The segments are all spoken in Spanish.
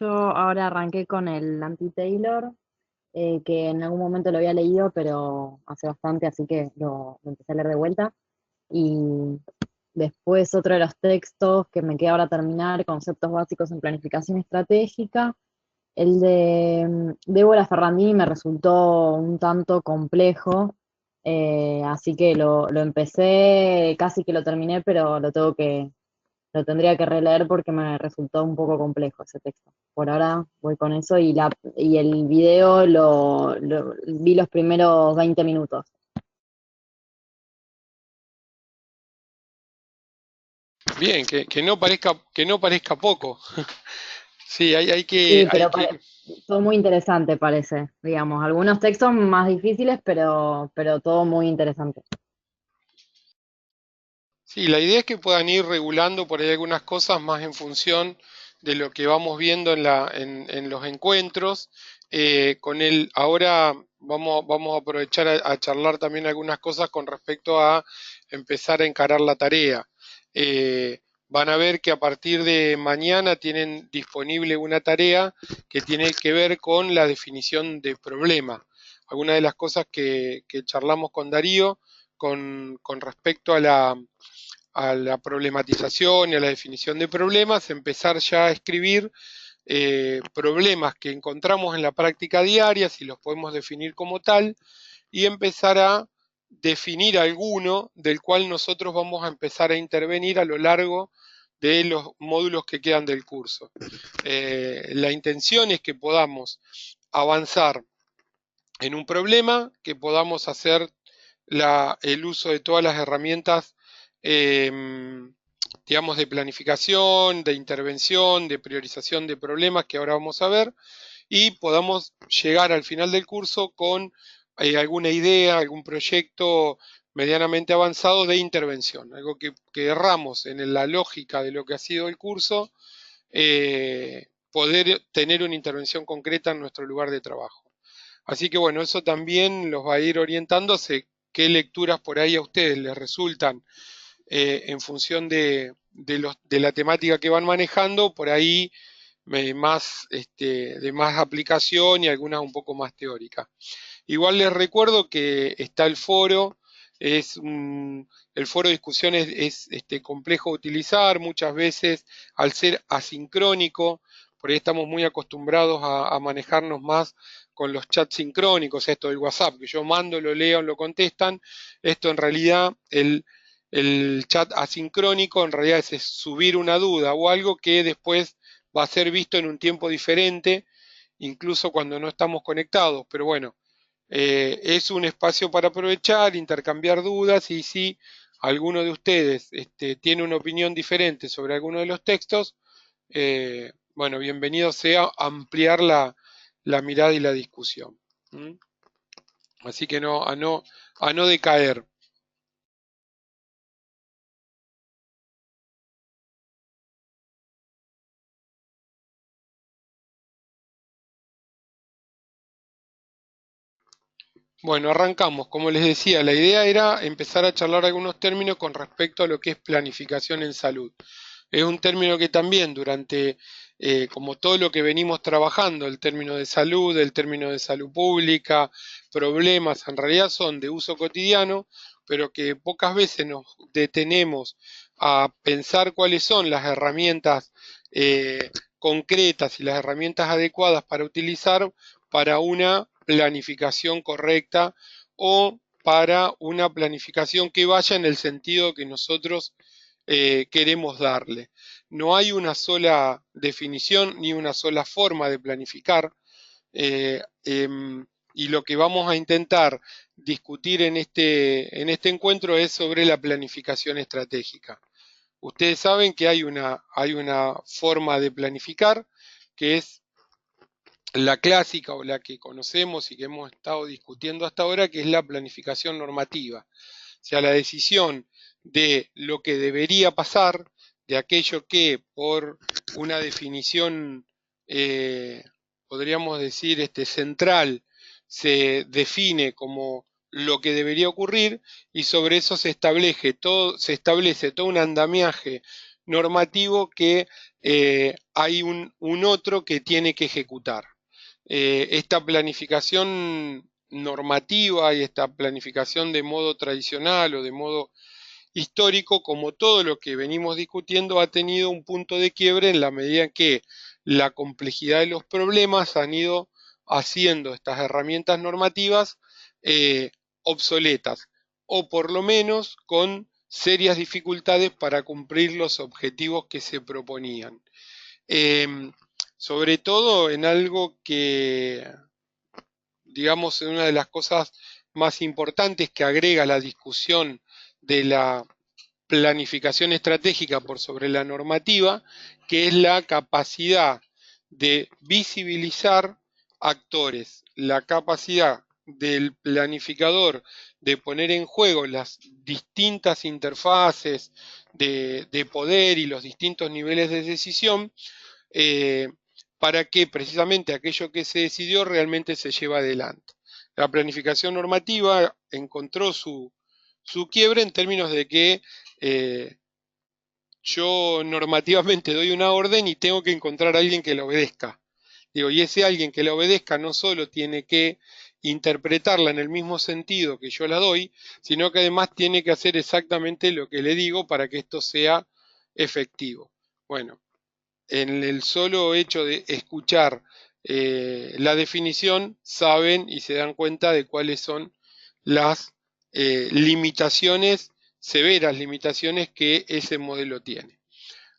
Yo ahora arranqué con el Anti-Taylor, que en algún momento lo había leído, pero hace bastante, así que lo empecé a leer de vuelta. Y después otro de los textos que me queda ahora terminar, Conceptos básicos en planificación estratégica. El de Débora Ferrandini me resultó un tanto complejo, así que lo empecé, casi que lo terminé, pero lo tendría que releer porque me resultó un poco complejo ese texto. Por ahora voy con eso y el video vi los primeros 20 minutos. Bien, que no parezca poco. Sí, Sí, hay que, todo muy interesante parece, digamos. Algunos textos más difíciles, pero todo muy interesante. sí, la idea es que puedan ir regulando por ahí algunas cosas más en función de lo que vamos viendo en los encuentros. Con él, ahora vamos a aprovechar a charlar también algunas cosas con respecto a empezar a encarar la tarea. Van a ver que a partir de mañana tienen disponible una tarea que tiene que ver con la definición de problema. Algunas de las cosas que charlamos con Darío con respecto a la problematización y a la definición de problemas, empezar ya a escribir problemas que encontramos en la práctica diaria, si los podemos definir como tal, y empezar a definir alguno del cual nosotros vamos a empezar a intervenir a lo largo de los módulos que quedan del curso. La intención es que podamos avanzar en un problema, que podamos hacer el uso de todas las herramientas, eh, digamos, de planificación, de intervención, de priorización de problemas que ahora vamos a ver, y podamos llegar al final del curso con alguna idea, algún proyecto medianamente avanzado de intervención, algo que erramos en la lógica de lo que ha sido el curso, poder tener una intervención concreta en nuestro lugar de trabajo. Así que bueno, eso también los va a ir orientando hacia qué lecturas por ahí a ustedes les resultan en función de la temática que van manejando, por ahí de más aplicación y algunas un poco más teóricas. Igual les recuerdo que está el foro, el foro de discusiones es complejo de utilizar, muchas veces al ser asincrónico, por ahí estamos muy acostumbrados a manejarnos más con los chats sincrónicos, esto del WhatsApp, que yo mando, lo leo, lo contestan. Esto en realidad, el chat asincrónico en realidad es subir una duda o algo que después va a ser visto en un tiempo diferente, incluso cuando no estamos conectados. Pero bueno, es un espacio para aprovechar, intercambiar dudas, y si alguno de ustedes tiene una opinión diferente sobre alguno de los textos, bueno, bienvenido sea a ampliar la mirada y la discusión. ¿Mm? Así que a no decaer. Bueno, arrancamos. Como les decía, la idea era empezar a charlar algunos términos con respecto a lo que es planificación en salud. Es un término que también como todo lo que venimos trabajando, el término de salud, el término de salud pública, problemas, en realidad son de uso cotidiano, pero que pocas veces nos detenemos a pensar cuáles son las herramientas concretas y las herramientas adecuadas para utilizar para una planificación correcta o para una planificación que vaya en el sentido que nosotros queremos darle. No hay una sola definición ni una sola forma de planificar, eh, em, y lo que vamos a intentar discutir en este encuentro es sobre la planificación estratégica. Ustedes saben que hay una forma de planificar que es la clásica o la que conocemos y que hemos estado discutiendo hasta ahora, que es la planificación normativa. O sea, la decisión de lo que debería pasar, de aquello que por una definición, eh, podríamos decir, central, se define como lo que debería ocurrir, y sobre eso se establece todo un andamiaje normativo que hay un otro que tiene que ejecutar. Esta planificación normativa y esta planificación de modo tradicional o de modo histórico, como todo lo que venimos discutiendo, ha tenido un punto de quiebre en la medida en que la complejidad de los problemas han ido haciendo estas herramientas normativas eh, obsoletas o por lo menos con serias dificultades para cumplir los objetivos que se proponían. Eh, Sobre todo en algo que, digamos, en una de las cosas más importantes que agrega la discusión de la planificación estratégica por sobre la normativa, que es la capacidad de visibilizar actores, la capacidad del planificador de poner en juego las distintas interfaces de poder y los distintos niveles de decisión eh, para que precisamente aquello que se decidió realmente se lleve adelante. La planificación normativa encontró su quiebre en términos de que eh, yo normativamente doy una orden y tengo que encontrar a alguien que la obedezca. Digo, y ese alguien que la obedezca no solo tiene que interpretarla en el mismo sentido que yo la doy, sino que además tiene que hacer exactamente lo que le digo para que esto sea efectivo. Bueno, en el solo hecho de escuchar la definición, saben y se dan cuenta de cuáles son las limitaciones, severas limitaciones que ese modelo tiene.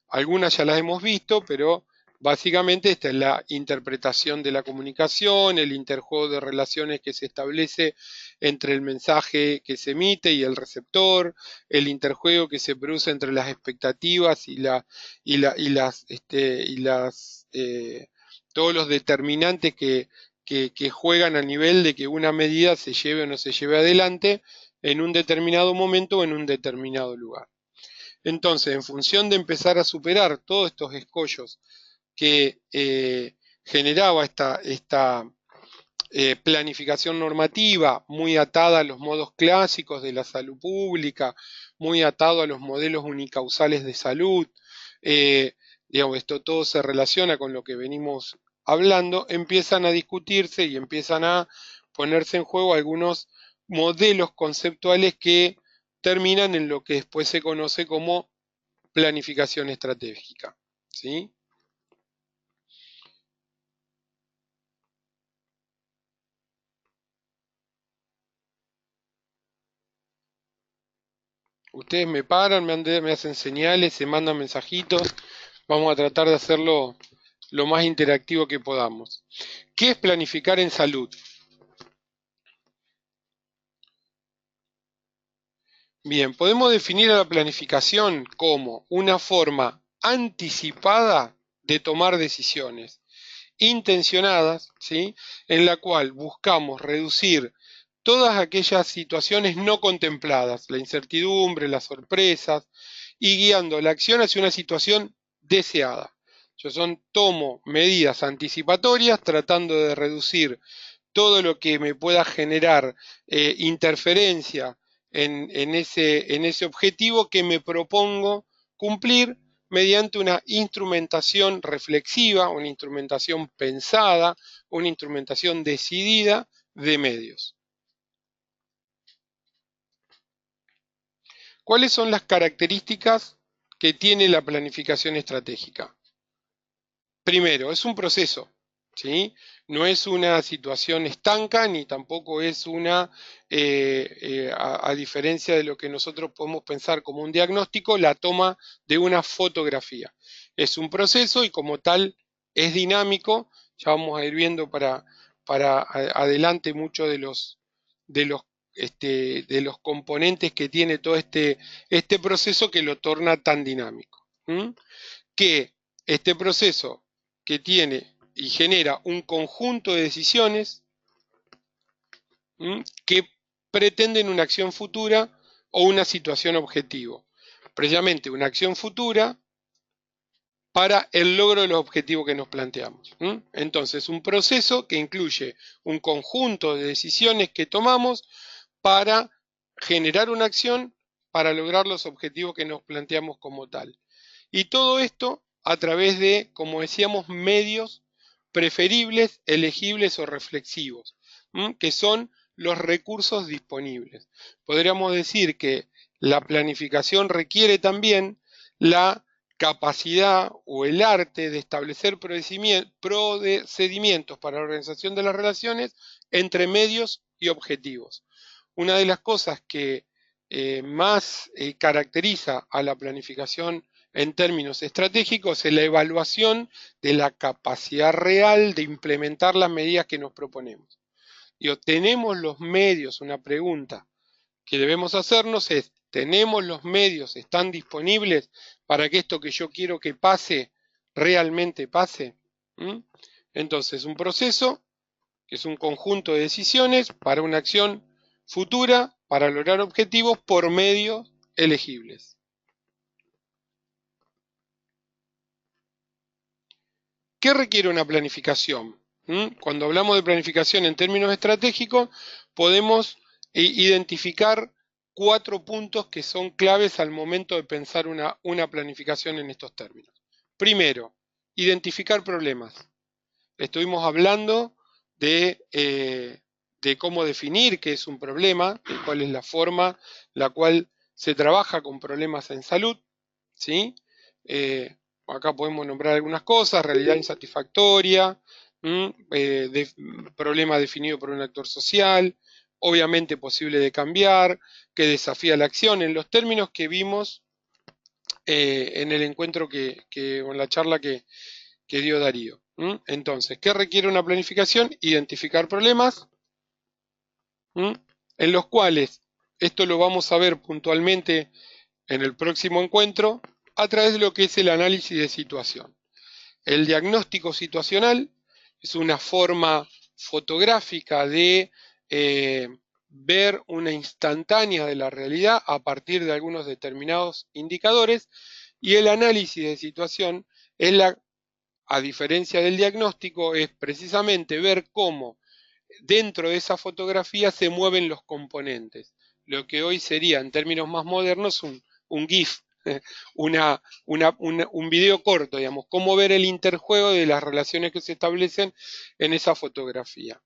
Algunas ya las hemos visto, pero básicamente esta es la interpretación de la comunicación, el interjuego de relaciones que se establece entre el mensaje que se emite y el receptor, el interjuego que se produce entre las expectativas y todos los determinantes que juegan a nivel de que una medida se lleve o no se lleve adelante en un determinado momento o en un determinado lugar. Entonces, en función de empezar a superar todos estos escollos que generaba esta planificación normativa, muy atada a los modos clásicos de la salud pública, muy atado a los modelos unicausales de salud, eh, digamos, esto todo se relaciona con lo que venimos hablando, empiezan a discutirse y empiezan a ponerse en juego algunos modelos conceptuales que terminan en lo que después se conoce como planificación estratégica. ¿Sí? Ustedes me paran, me hacen señales, se mandan mensajitos. Vamos a tratar de hacerlo lo más interactivo que podamos. ¿Qué es planificar en salud? Bien, podemos definir a la planificación como una forma anticipada de tomar decisiones intencionadas, ¿sí? En la cual buscamos reducir todas aquellas situaciones no contempladas, la incertidumbre, las sorpresas, y guiando la acción hacia una situación deseada. Tomo medidas anticipatorias tratando de reducir todo lo que me pueda generar interferencia en ese objetivo que me propongo cumplir mediante una instrumentación reflexiva, una instrumentación pensada, una instrumentación decidida de medios. ¿Cuáles son las características que tiene la planificación estratégica? Primero, es un proceso, ¿sí? No es una situación estanca ni tampoco es a diferencia de lo que nosotros podemos pensar como un diagnóstico, la toma de una fotografía. Es un proceso y como tal es dinámico. Ya vamos a ir viendo para adelante muchos de los, de los componentes que tiene todo este proceso que lo torna tan dinámico. ¿Mm? Que este proceso que tiene y genera un conjunto de decisiones que pretenden una acción futura o una situación objetivo. Precisamente una acción futura para el logro de los objetivos que nos planteamos. Entonces, un proceso que incluye un conjunto de decisiones que tomamos para generar una acción para lograr los objetivos que nos planteamos como tal. Y todo esto a través de, como decíamos, medios preferibles, elegibles o reflexivos, que son los recursos disponibles. Podríamos decir que la planificación requiere también la capacidad o el arte de establecer procedimientos para la organización de las relaciones entre medios y objetivos. Una de las cosas que más caracteriza a la planificación en términos estratégicos es la evaluación de la capacidad real de implementar las medidas que nos proponemos. Digo, ¿tenemos los medios? Una pregunta que debemos hacernos es, ¿tenemos los medios? ¿Están disponibles para que esto que yo quiero que pase realmente pase? ¿Mm? Entonces, un proceso que es un conjunto de decisiones para una acción futura para lograr objetivos por medios elegibles. ¿Qué requiere una planificación? Cuando hablamos de planificación en términos estratégicos, podemos identificar 4 puntos que son claves al momento de pensar una planificación en estos términos. Primero, identificar problemas. Estuvimos hablando de cómo definir qué es un problema, de cuál es la forma la cual se trabaja con problemas en salud, ¿sí? Acá podemos nombrar algunas cosas: realidad insatisfactoria, problema definido por un actor social, obviamente posible de cambiar, que desafía la acción, en los términos que vimos en el encuentro o en la charla que dio Darío. Entonces, ¿qué requiere una planificación? Identificar problemas, en los cuales, esto lo vamos a ver puntualmente en el próximo encuentro, a través de lo que es el análisis de situación. El diagnóstico situacional es una forma fotográfica de ver una instantánea de la realidad a partir de algunos determinados indicadores, y el análisis de situación es a diferencia del diagnóstico, es precisamente ver cómo dentro de esa fotografía se mueven los componentes, lo que hoy sería, en términos más modernos, un GIF, un video corto, digamos, cómo ver el interjuego de las relaciones que se establecen en esa fotografía.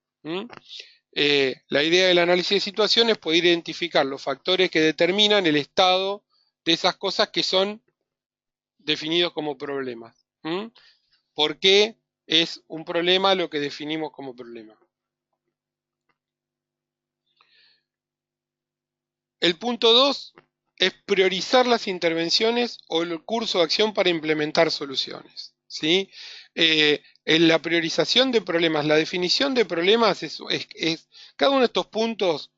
La idea del análisis de situaciones es poder identificar los factores que determinan el estado de esas cosas que son definidos como problemas. ¿Por qué es un problema lo que definimos como problema? El punto 2 es priorizar las intervenciones o el curso de acción para implementar soluciones, ¿sí? En la priorización de problemas, la definición de problemas cada uno de estos puntos,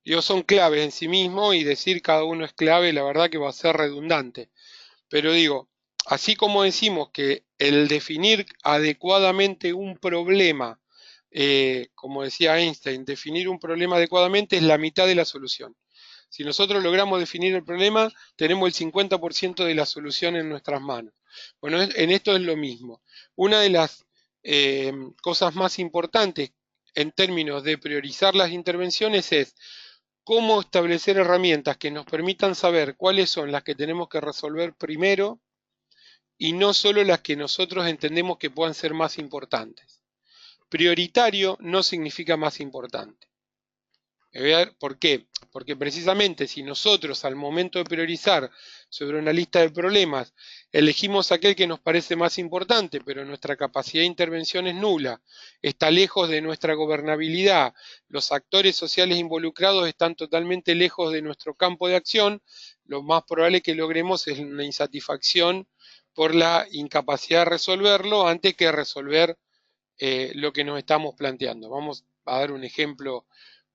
digo, son claves en sí mismo, y decir cada uno es clave, la verdad que va a ser redundante. Pero digo, así como decimos que el definir adecuadamente un problema, como decía Einstein, definir un problema adecuadamente es la mitad de la solución. Si nosotros logramos definir el problema, tenemos el 50% de la solución en nuestras manos. Bueno, en esto es lo mismo. Una de las cosas más importantes en términos de priorizar las intervenciones es cómo establecer herramientas que nos permitan saber cuáles son las que tenemos que resolver primero, y no solo las que nosotros entendemos que puedan ser más importantes. Prioritario no significa más importante. ¿Por qué? Porque precisamente si nosotros, al momento de priorizar sobre una lista de problemas, elegimos aquel que nos parece más importante, pero nuestra capacidad de intervención es nula, está lejos de nuestra gobernabilidad, los actores sociales involucrados están totalmente lejos de nuestro campo de acción, lo más probable que logremos es una insatisfacción por la incapacidad de resolverlo antes que resolver lo que nos estamos planteando. Vamos a dar un ejemplo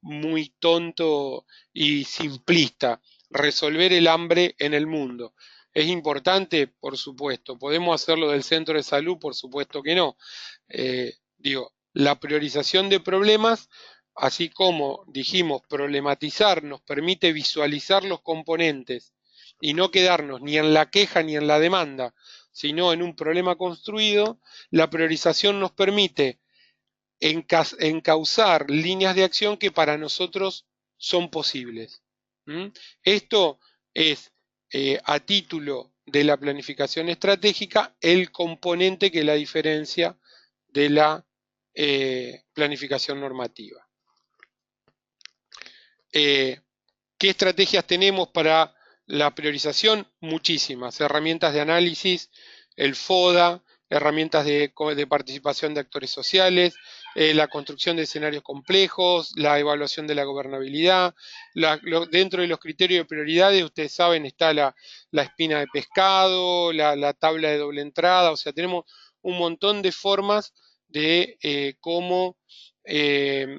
muy tonto y simplista: resolver el hambre en el mundo. ¿Es importante? Por supuesto. ¿Podemos hacerlo del centro de salud? Por supuesto que no. La priorización de problemas, así como dijimos, problematizar nos permite visualizar los componentes y no quedarnos ni en la queja ni en la demanda, sino en un problema construido. La priorización nos permite encauzar líneas de acción que para nosotros son posibles. Esto es, a título de la planificación estratégica el componente que la diferencia de la planificación normativa. ¿Qué estrategias tenemos para la priorización? Muchísimas. Herramientas de análisis, el FODA, herramientas de participación de actores sociales, la construcción de escenarios complejos, la evaluación de la gobernabilidad. Dentro de los criterios de prioridades, ustedes saben, está la espina de pescado, la tabla de doble entrada, o sea, tenemos un montón de formas de cómo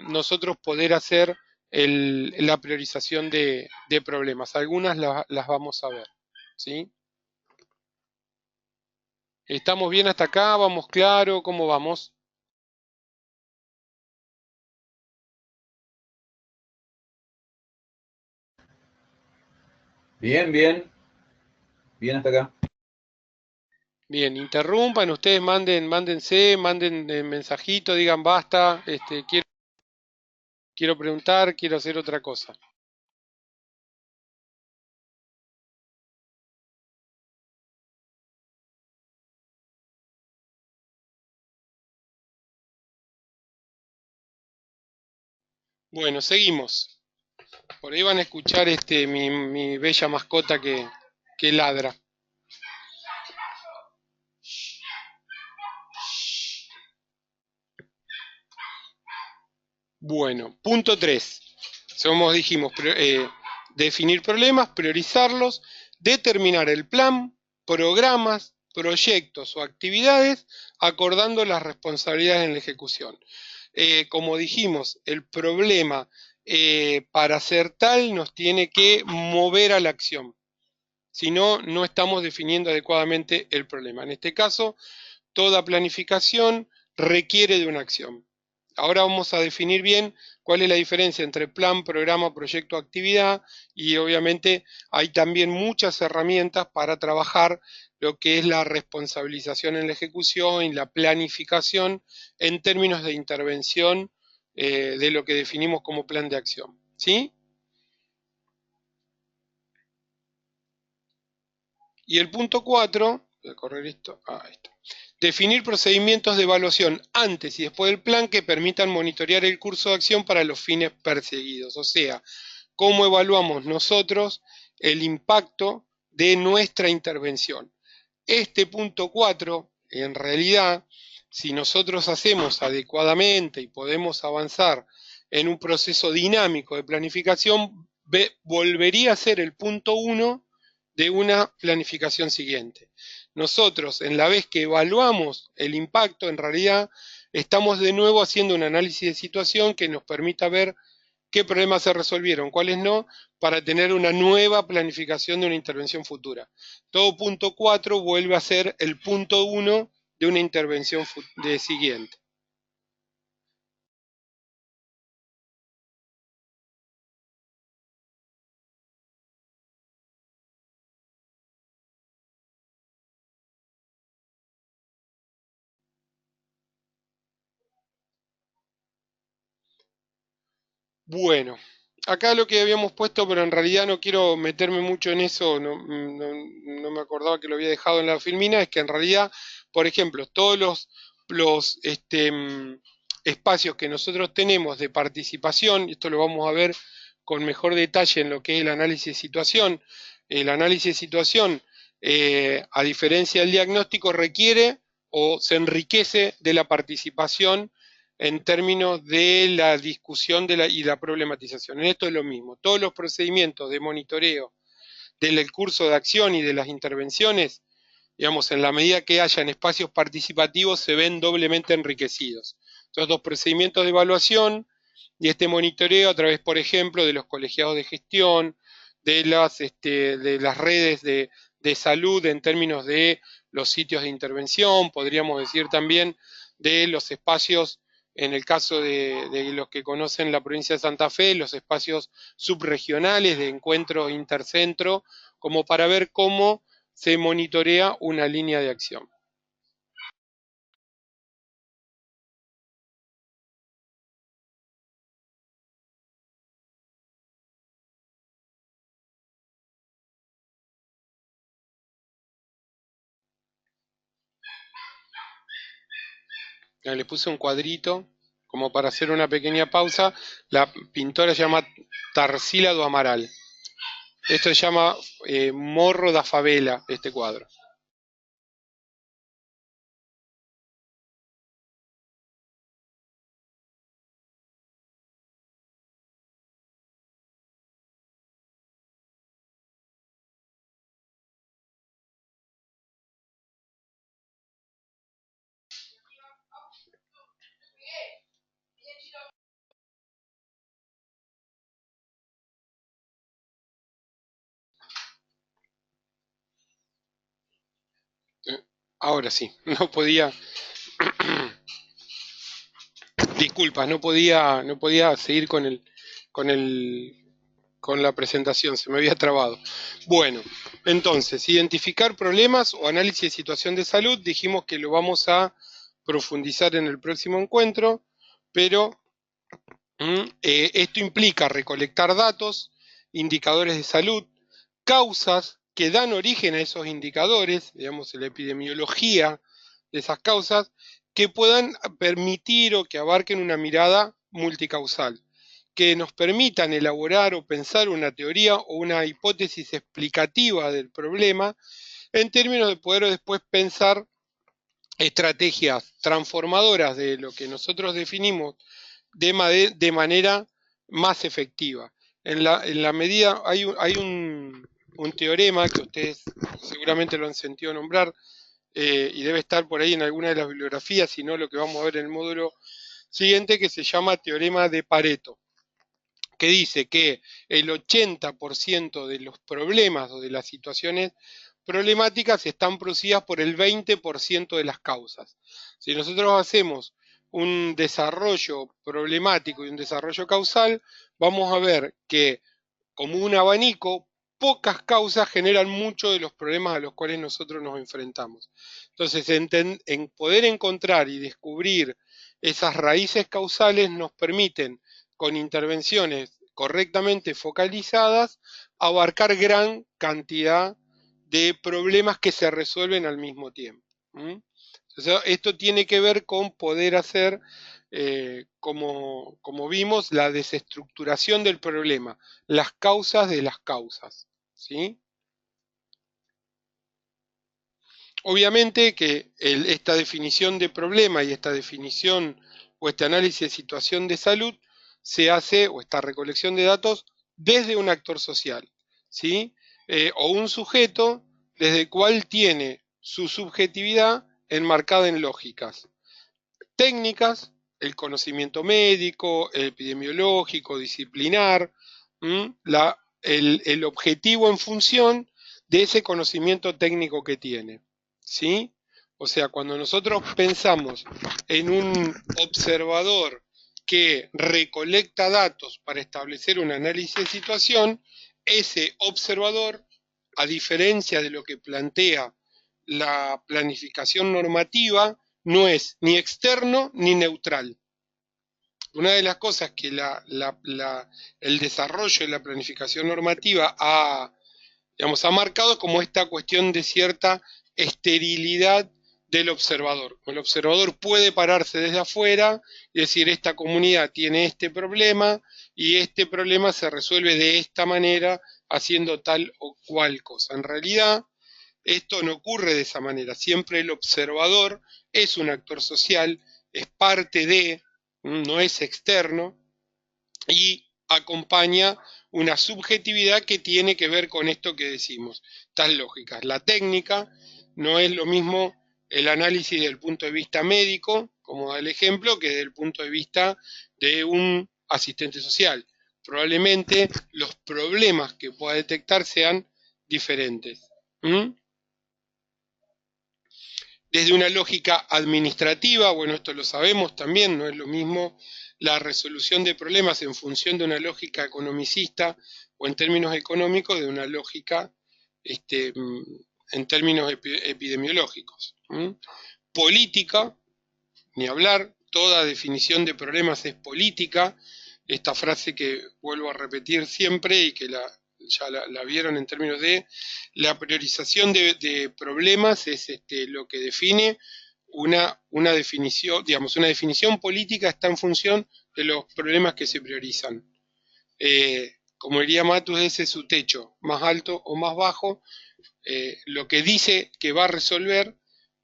nosotros poder hacer la priorización de problemas. Algunas las vamos a ver, ¿sí? ¿Estamos bien hasta acá? ¿Vamos claro? ¿Cómo vamos? Bien, bien. Bien hasta acá. Bien, interrumpan, ustedes mándense, manden mensajito, digan basta, quiero preguntar, quiero hacer otra cosa. Bueno, seguimos. Por ahí van a escuchar mi bella mascota que ladra. Bueno, punto 3. Dijimos, definir problemas, priorizarlos, determinar el plan, programas, proyectos o actividades, acordando las responsabilidades en la ejecución. Como dijimos, el problema para ser tal nos tiene que mover a la acción. Si no, no estamos definiendo adecuadamente el problema. En este caso, toda planificación requiere de una acción. Ahora vamos a definir bien cuál es la diferencia entre plan, programa, proyecto, actividad, y obviamente hay también muchas herramientas para trabajar lo que es la responsabilización en la ejecución y la planificación en términos de intervención de lo que definimos como plan de acción. ¿Sí? Y el punto 4, voy a correr esto, ahí está. Definir procedimientos de evaluación antes y después del plan que permitan monitorear el curso de acción para los fines perseguidos. O sea, cómo evaluamos nosotros el impacto de nuestra intervención. Este punto 4, en realidad, si nosotros hacemos adecuadamente y podemos avanzar en un proceso dinámico de planificación, volvería a ser el punto 1 de una planificación siguiente. Nosotros, en la vez que evaluamos el impacto, en realidad estamos de nuevo haciendo un análisis de situación que nos permita ver qué problemas se resolvieron, cuáles no, para tener una nueva planificación de una intervención futura. Todo punto 4 vuelve a ser el punto 1 de una intervención de siguiente. Bueno, acá lo que habíamos puesto, pero en realidad no quiero meterme mucho en eso, no me acordaba que lo había dejado en la filmina, es que en realidad, por ejemplo, todos los espacios que nosotros tenemos de participación, y esto lo vamos a ver con mejor detalle en lo que es el análisis de situación, a diferencia del diagnóstico, requiere o se enriquece de la participación en términos de la discusión y la problematización. En esto es lo mismo. Todos los procedimientos de monitoreo del curso de acción y de las intervenciones, digamos, en la medida que hayan espacios participativos, se ven doblemente enriquecidos. Estos dos procedimientos de evaluación y este monitoreo a través, por ejemplo, de los colegiados de gestión, de las redes de salud en términos de los sitios de intervención, podríamos decir también de los espacios, en el caso de los que conocen la provincia de Santa Fe, los espacios subregionales de encuentro intercentro, como para ver cómo se monitorea una línea de acción. Le puse un cuadrito como para hacer una pequeña pausa. La pintora se llama Tarsila do Amaral. Esto se llama Morro da Favela, este cuadro. Ahora sí, no podía, disculpas, no podía seguir con el, con la presentación, se me había trabado. Bueno, entonces, identificar problemas o análisis de situación de salud, dijimos que lo vamos a profundizar en el próximo encuentro, pero esto implica recolectar datos, indicadores de salud, causas que dan origen a esos indicadores, digamos, la epidemiología de esas causas, que puedan permitir o que abarquen una mirada multicausal, que nos permitan elaborar o pensar una teoría o una hipótesis explicativa del problema en términos de poder después pensar estrategias transformadoras de lo que nosotros definimos de manera más efectiva. En la medida, hay un teorema que ustedes seguramente lo han sentido nombrar y debe estar por ahí en alguna de las bibliografías, si no lo que vamos a ver en el módulo siguiente, que se llama teorema de Pareto, que dice que el 80% de los problemas o de las situaciones problemáticas están producidas por el 20% de las causas. Si nosotros hacemos un desarrollo problemático y un desarrollo causal, vamos a ver que como un abanico, pocas causas generan muchos de los problemas a los cuales nosotros nos enfrentamos. Entonces, en poder encontrar y descubrir esas raíces causales nos permiten, con intervenciones correctamente focalizadas, abarcar gran cantidad de problemas que se resuelven al mismo tiempo. Entonces, esto tiene que ver con poder hacer, como vimos, la desestructuración del problema, las causas de las causas, ¿sí? Obviamente que esta definición de problema y esta definición o este análisis de situación de salud se hace, o esta recolección de datos, desde un actor social, ¿sí? O un sujeto desde el cual tiene su subjetividad enmarcada en lógicas técnicas, el conocimiento médico, el epidemiológico, disciplinar, el objetivo en función de ese conocimiento técnico que tiene, ¿sí? O sea, cuando nosotros pensamos en un observador que recolecta datos para establecer un análisis de situación, ese observador, a diferencia de lo que plantea la planificación normativa, no es ni externo ni neutral. Una de las cosas que el desarrollo de la planificación normativa ha marcado es como esta cuestión de cierta esterilidad del observador. El observador puede pararse desde afuera y decir, esta comunidad tiene este problema y este problema se resuelve de esta manera haciendo tal o cual cosa. En realidad, esto no ocurre de esa manera. Siempre el observador es un actor social, es parte de, no es externo, y acompaña una subjetividad que tiene que ver con esto que decimos, estas lógicas. La técnica no es lo mismo el análisis desde el punto de vista médico, como da el ejemplo, que desde el punto de vista de un asistente social. Probablemente los problemas que pueda detectar sean diferentes. Desde una lógica administrativa, bueno, esto lo sabemos también, no es lo mismo la resolución de problemas en función de una lógica economicista o en términos económicos de una lógica en términos epidemiológicos. Política, ni hablar, toda definición de problemas es política, esta frase que vuelvo a repetir siempre y que ya la vieron en términos de la priorización de problemas es lo que define una definición, digamos, una definición política está en función de los problemas que se priorizan. Como diría Matus, ese es su techo, más alto o más bajo. Lo que dice que va a resolver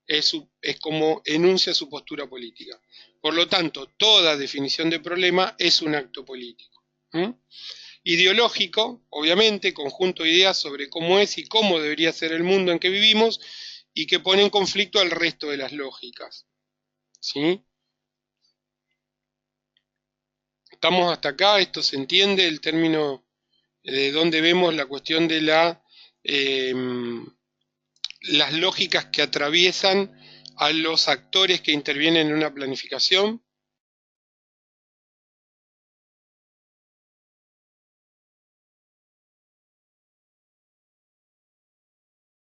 es como enuncia su postura política. Por lo tanto, toda definición de problema es un acto político. Ideológico, obviamente, conjunto de ideas sobre cómo es y cómo debería ser el mundo en que vivimos y que pone en conflicto al resto de las lógicas. ¿Sí? ¿Estamos hasta acá? ¿Esto se entiende? El término de dónde vemos la cuestión de las lógicas que atraviesan a los actores que intervienen en una planificación.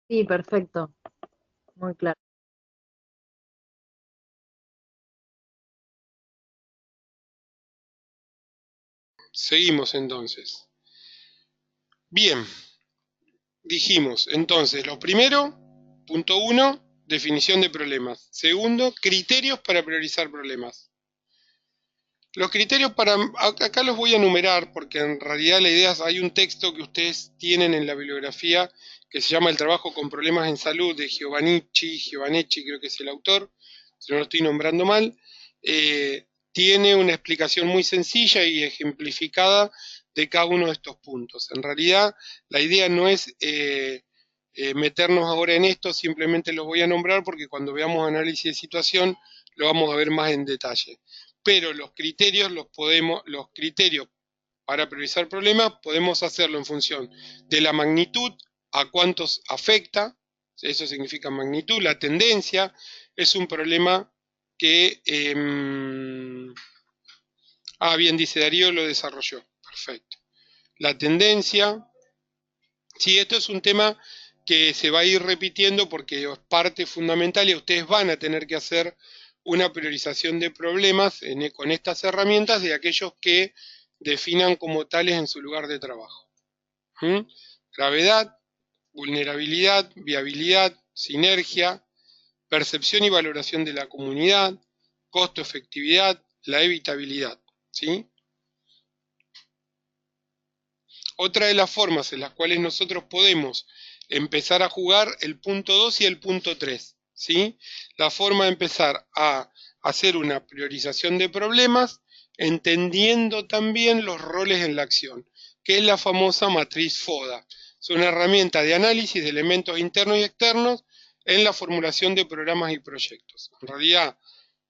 Sí, perfecto, muy claro. Seguimos entonces. Bien, dijimos entonces, lo primero, punto 1, definición de problemas. Segundo, criterios para priorizar problemas. Los criterios acá los voy a enumerar porque en realidad la idea es, hay un texto que ustedes tienen en la bibliografía que se llama El trabajo con problemas en salud de Giovanecci creo que es el autor, si no lo estoy nombrando mal. Tiene una explicación muy sencilla y ejemplificada de cada uno de estos puntos. En realidad la idea no es meternos ahora en esto, simplemente los voy a nombrar porque cuando veamos análisis de situación lo vamos a ver más en detalle. Pero los criterios los criterios para priorizar problemas podemos hacerlo en función de la magnitud, a cuántos afecta, eso significa magnitud, la tendencia, es un problema que, bien, dice Darío, lo desarrolló, perfecto. La tendencia, sí, esto es un tema que se va a ir repitiendo porque es parte fundamental y ustedes van a tener que hacer una priorización de problemas con estas herramientas de aquellos que definan como tales en su lugar de trabajo. Gravedad, vulnerabilidad, viabilidad, sinergia, percepción y valoración de la comunidad, costo-efectividad, la evitabilidad. ¿Sí? Otra de las formas en las cuales nosotros podemos empezar a jugar el punto 2 y el punto 3. ¿Sí? La forma de empezar a hacer una priorización de problemas entendiendo también los roles en la acción, que es la famosa matriz FODA. Es una herramienta de análisis de elementos internos y externos en la formulación de programas y proyectos. En realidad,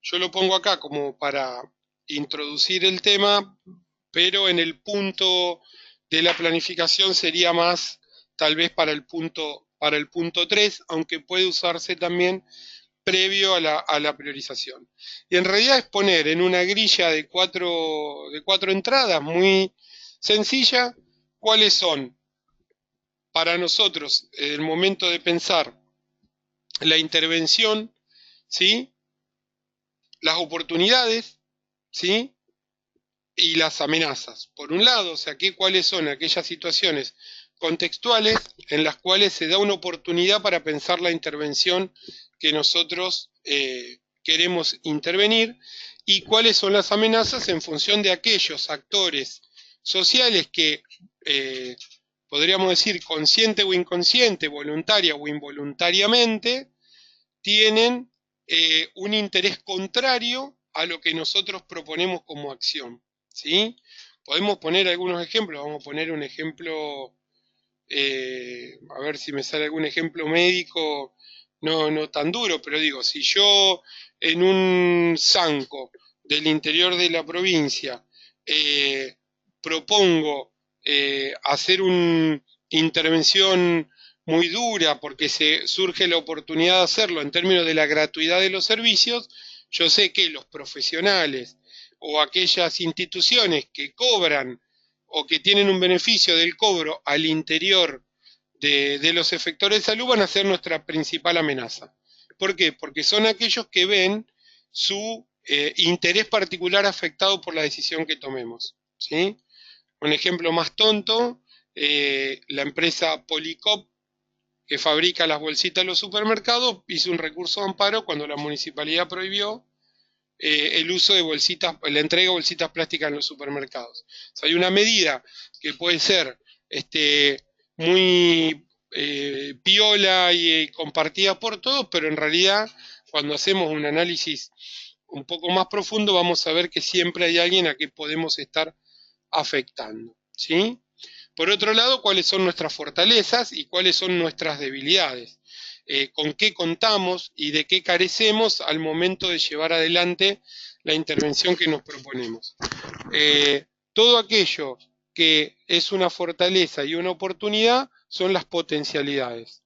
yo lo pongo acá como para introducir el tema, pero en el punto de la planificación sería más tal vez para el punto 3, aunque puede usarse también previo a la priorización. Y en realidad es poner en una grilla de cuatro entradas muy sencilla cuáles son para nosotros el momento de pensar la intervención, ¿sí? Las oportunidades, ¿sí? Y las amenazas. Por un lado, o sea, cuáles son aquellas situaciones contextuales en las cuales se da una oportunidad para pensar la intervención que nosotros queremos intervenir y cuáles son las amenazas en función de aquellos actores sociales que podríamos decir consciente o inconsciente, voluntaria o involuntariamente, tienen un interés contrario a lo que nosotros proponemos como acción. ¿Sí? Podemos poner algunos ejemplos, vamos a poner un ejemplo, a ver si me sale algún ejemplo médico, no tan duro, pero digo, si yo en un zanco del interior de la provincia propongo hacer una intervención muy dura porque surge la oportunidad de hacerlo en términos de la gratuidad de los servicios, yo sé que los profesionales o aquellas instituciones que cobran o que tienen un beneficio del cobro al interior de los efectores de salud van a ser nuestra principal amenaza. ¿Por qué? Porque son aquellos que ven su interés particular afectado por la decisión que tomemos. ¿Sí? Un ejemplo más tonto, la empresa Polycop, que fabrica las bolsitas de los supermercados, hizo un recurso de amparo cuando la municipalidad prohibió el uso de bolsitas, la entrega de bolsitas plásticas en los supermercados. O sea, hay una medida que puede ser muy piola y compartida por todos, pero en realidad cuando hacemos un análisis un poco más profundo vamos a ver que siempre hay alguien a que podemos estar afectando, ¿sí? Por otro lado, ¿cuáles son nuestras fortalezas y cuáles son nuestras debilidades? Con qué contamos y de qué carecemos al momento de llevar adelante la intervención que nos proponemos. Todo aquello que es una fortaleza y una oportunidad son las potencialidades.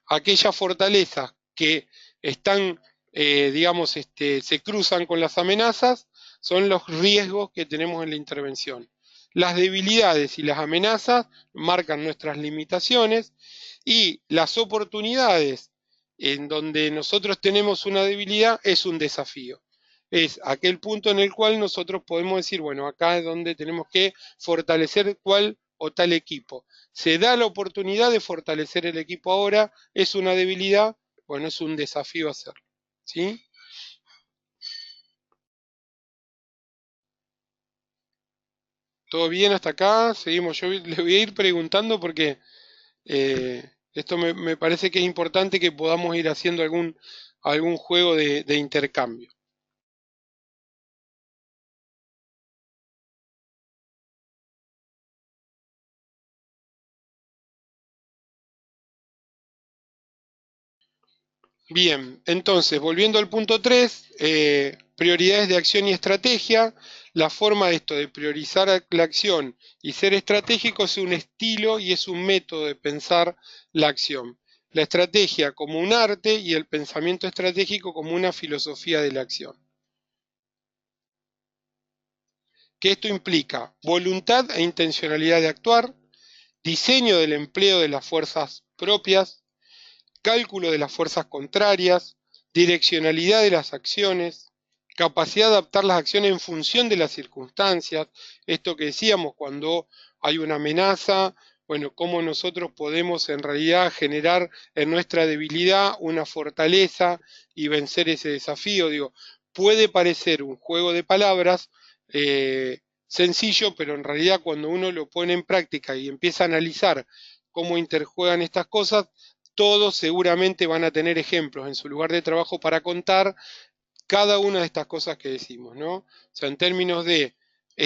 Aquellas fortalezas que están, digamos, se cruzan con las amenazas son los riesgos que tenemos en la intervención. Las debilidades y las amenazas marcan nuestras limitaciones y las oportunidades en donde nosotros tenemos una debilidad es un desafío. Es aquel punto en el cual nosotros podemos decir, bueno, acá es donde tenemos que fortalecer cual o tal equipo. Se da la oportunidad de fortalecer el equipo ahora, es una debilidad, bueno, es un desafío hacerlo, ¿sí? ¿Todo bien hasta acá? Seguimos. Yo le voy a ir preguntando porque esto me parece que es importante que podamos ir haciendo algún juego de intercambio. Bien, entonces, volviendo al punto 3, prioridades de acción y estrategia. La forma de esto de priorizar la acción y ser estratégico es un estilo y es un método de pensar la acción. La estrategia como un arte y el pensamiento estratégico como una filosofía de la acción. Que esto implica voluntad e intencionalidad de actuar, diseño del empleo de las fuerzas propias, cálculo de las fuerzas contrarias, direccionalidad de las acciones, capacidad de adaptar las acciones en función de las circunstancias, esto que decíamos cuando hay una amenaza, bueno, cómo nosotros podemos en realidad generar en nuestra debilidad una fortaleza y vencer ese desafío. Digo, puede parecer un juego de palabras sencillo, pero en realidad cuando uno lo pone en práctica y empieza a analizar cómo interjuegan estas cosas, todos seguramente van a tener ejemplos en su lugar de trabajo para contar cada una de estas cosas que decimos, ¿no? O sea, en términos de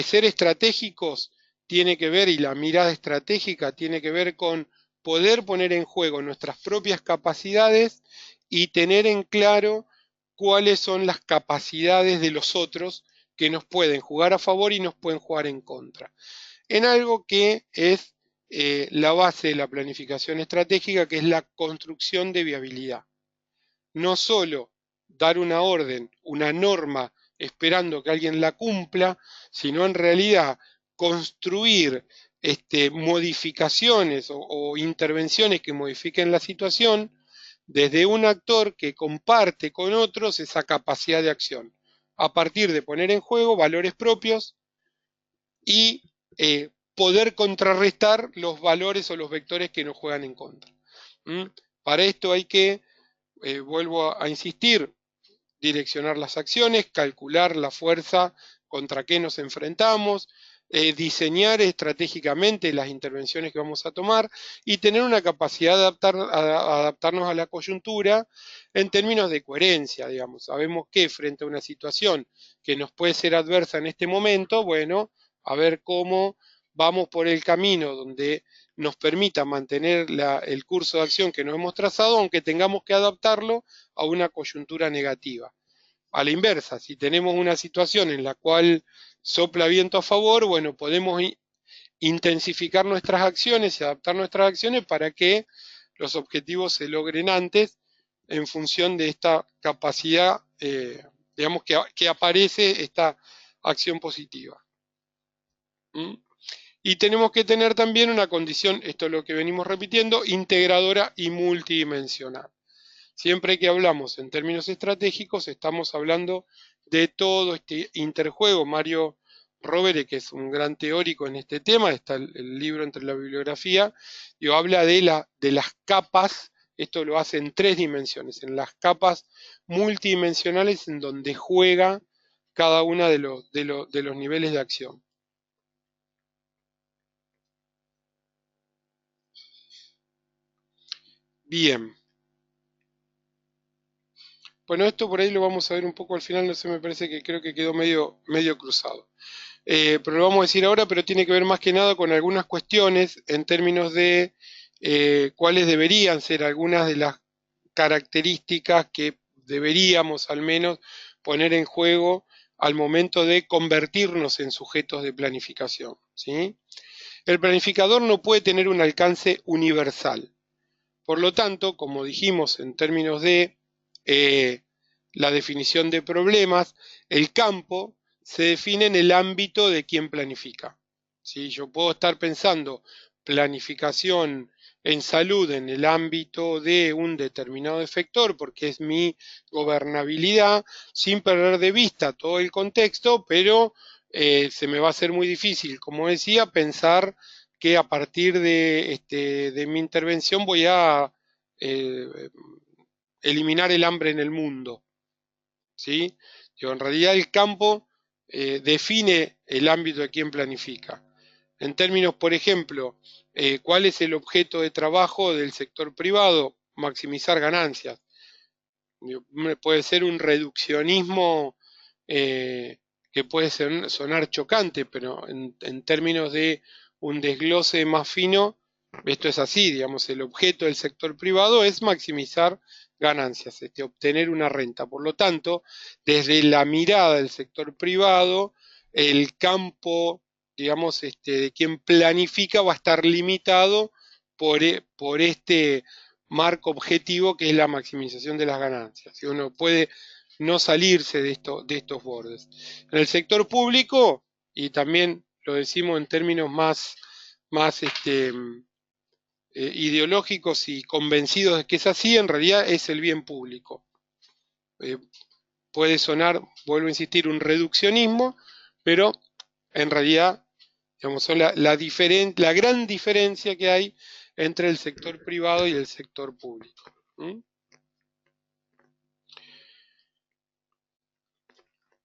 ser estratégicos, tiene que ver, y la mirada estratégica tiene que ver con poder poner en juego nuestras propias capacidades y tener en claro cuáles son las capacidades de los otros que nos pueden jugar a favor y nos pueden jugar en contra. En algo que es la base de la planificación estratégica, que es la construcción de viabilidad. No solo dar una orden, una norma, esperando que alguien la cumpla, sino en realidad construir modificaciones o intervenciones que modifiquen la situación desde un actor que comparte con otros esa capacidad de acción, a partir de poner en juego valores propios y poder contrarrestar los valores o los vectores que nos juegan en contra. Para esto hay que, vuelvo a insistir, direccionar las acciones, calcular la fuerza contra qué nos enfrentamos, diseñar estratégicamente las intervenciones que vamos a tomar y tener una capacidad de adaptarnos a la coyuntura en términos de coherencia, digamos. Sabemos que frente a una situación que nos puede ser adversa en este momento, bueno, a ver cómo vamos por el camino donde nos permita mantener el curso de acción que nos hemos trazado, aunque tengamos que adaptarlo a una coyuntura negativa. A la inversa, si tenemos una situación en la cual sopla viento a favor, bueno, podemos intensificar nuestras acciones y adaptar nuestras acciones para que los objetivos se logren antes en función de esta capacidad, digamos, que aparece esta acción positiva. Y tenemos que tener también una condición, esto es lo que venimos repitiendo, integradora y multidimensional. Siempre que hablamos en términos estratégicos, estamos hablando de todo este interjuego. Mario Rovere, que es un gran teórico en este tema, está el libro entre la bibliografía, habla de las capas. Esto lo hace en 3 dimensiones, en las capas multidimensionales en donde juega cada uno de los niveles de acción. Bien. Bueno, esto por ahí lo vamos a ver un poco al final, no sé, me parece que creo que quedó medio cruzado. Pero lo vamos a decir ahora, pero tiene que ver más que nada con algunas cuestiones en términos de cuáles deberían ser algunas de las características que deberíamos al menos poner en juego al momento de convertirnos en sujetos de planificación, ¿sí? El planificador no puede tener un alcance universal. Por lo tanto, como dijimos en términos de la definición de problemas, el campo se define en el ámbito de quien planifica. ¿Sí? Yo puedo estar pensando planificación en salud en el ámbito de un determinado efector, porque es mi gobernabilidad, sin perder de vista todo el contexto, pero se me va a hacer muy difícil, como decía, pensar que a partir de mi intervención voy a eh, eliminar el hambre en el mundo. ¿Sí? En realidad el campo define el ámbito de quien planifica. En términos, por ejemplo, ¿cuál es el objeto de trabajo del sector privado? Maximizar ganancias. Puede ser un reduccionismo que puede sonar chocante, pero en términos de un desglose más fino, esto es así, digamos, el objeto del sector privado es maximizar ganancias, obtener una renta. Por lo tanto, desde la mirada del sector privado, el campo, digamos, de quien planifica va a estar limitado por este marco objetivo que es la maximización de las ganancias. Si uno puede no salirse de estos bordes. En el sector público, y también lo decimos en términos más ideológicos y convencidos de que es así, en realidad es el bien público. Puede sonar, vuelvo a insistir, un reduccionismo, pero en realidad, digamos, son la gran diferencia que hay entre el sector privado y el sector público.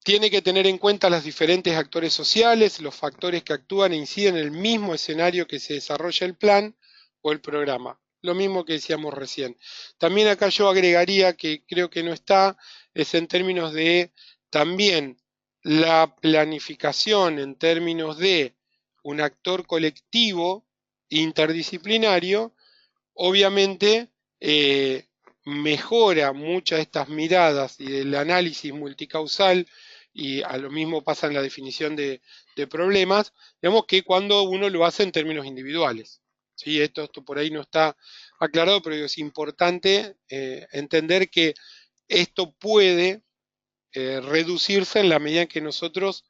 Tiene que tener en cuenta los diferentes actores sociales, los factores que actúan e inciden en el mismo escenario que se desarrolla el plan o el programa. Lo mismo que decíamos recién. También acá yo agregaría, que creo que no está, es en términos de también la planificación en términos de un actor colectivo interdisciplinario, obviamente mejora muchas de estas miradas y del análisis multicausal, y a lo mismo pasa en la definición de problemas, digamos, que cuando uno lo hace en términos individuales. ¿Sí? Esto por ahí no está aclarado, pero es importante entender que esto puede reducirse en la medida en que nosotros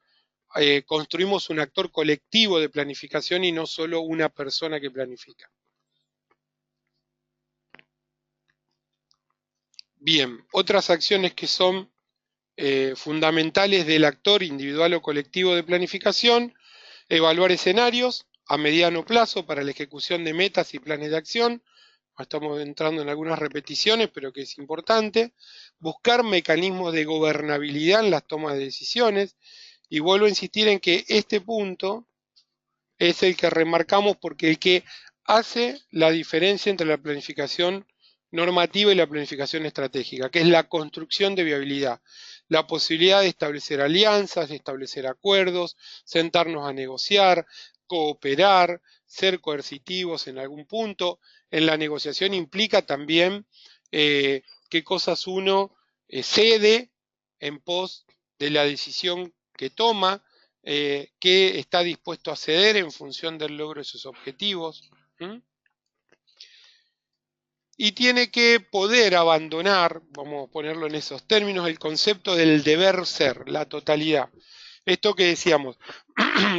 construimos un actor colectivo de planificación y no solo una persona que planifica. Bien, otras acciones que son fundamentales del actor individual o colectivo de planificación: evaluar escenarios a mediano plazo para la ejecución de metas y planes de acción. Estamos entrando en algunas repeticiones, pero que es importante. Buscar mecanismos de gobernabilidad en las tomas de decisiones. Y vuelvo a insistir en que este punto es el que remarcamos porque el que hace la diferencia entre la planificación normativa y la planificación estratégica, que es la construcción de viabilidad, la posibilidad de establecer alianzas, de establecer acuerdos, sentarnos a negociar, cooperar, ser coercitivos en algún punto. En la negociación implica también qué cosas uno cede en pos de la decisión que toma, que está dispuesto a ceder en función del logro de sus objetivos. Y tiene que poder abandonar, vamos a ponerlo en esos términos, el concepto del deber ser, la totalidad. Esto que decíamos,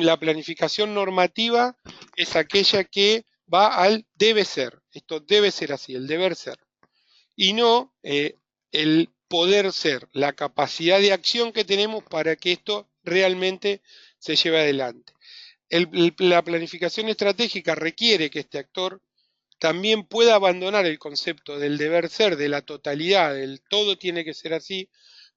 la planificación normativa es aquella que va al debe ser. Esto debe ser así, el deber ser. Y no el poder ser, la capacidad de acción que tenemos para que esto realmente se lleve adelante. La planificación estratégica requiere que este actor también pueda abandonar el concepto del deber ser, de la totalidad, del todo tiene que ser así,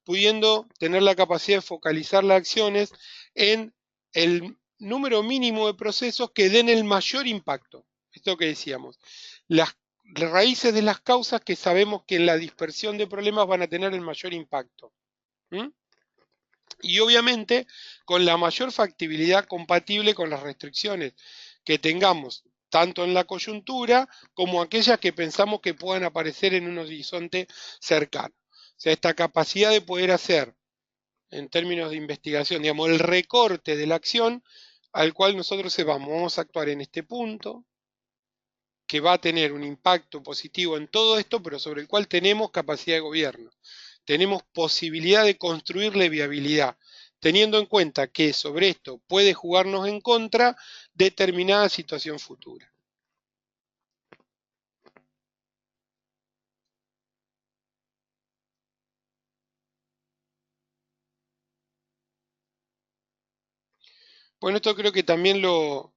pudiendo tener la capacidad de focalizar las acciones en el número mínimo de procesos que den el mayor impacto. Esto que decíamos, las raíces de las causas que sabemos que en la dispersión de problemas van a tener el mayor impacto. Y obviamente con la mayor factibilidad compatible con las restricciones que tengamos, tanto en la coyuntura como aquellas que pensamos que puedan aparecer en un horizonte cercano. O sea, esta capacidad de poder hacer, en términos de investigación, digamos, el recorte de la acción al cual nosotros vamos a actuar en este punto, que va a tener un impacto positivo en todo esto, pero sobre el cual tenemos capacidad de gobierno. Tenemos posibilidad de construirle viabilidad, teniendo en cuenta que sobre esto puede jugarnos en contra determinada situación futura. Bueno, esto creo que también lo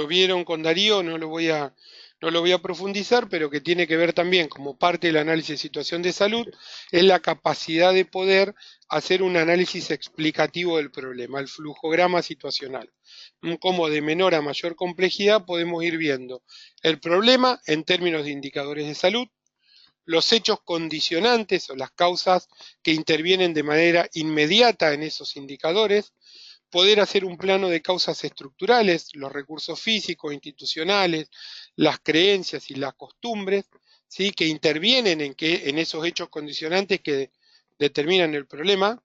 vieron con Darío, no lo voy a profundizar, pero que tiene que ver también como parte del análisis de situación de salud, es la capacidad de poder hacer un análisis explicativo del problema, el flujograma situacional. Como de menor a mayor complejidad podemos ir viendo el problema en términos de indicadores de salud, los hechos condicionantes o las causas que intervienen de manera inmediata en esos indicadores, poder hacer un plano de causas estructurales, los recursos físicos, institucionales, las creencias y las costumbres, ¿sí?, que intervienen en esos hechos condicionantes que determinan el problema.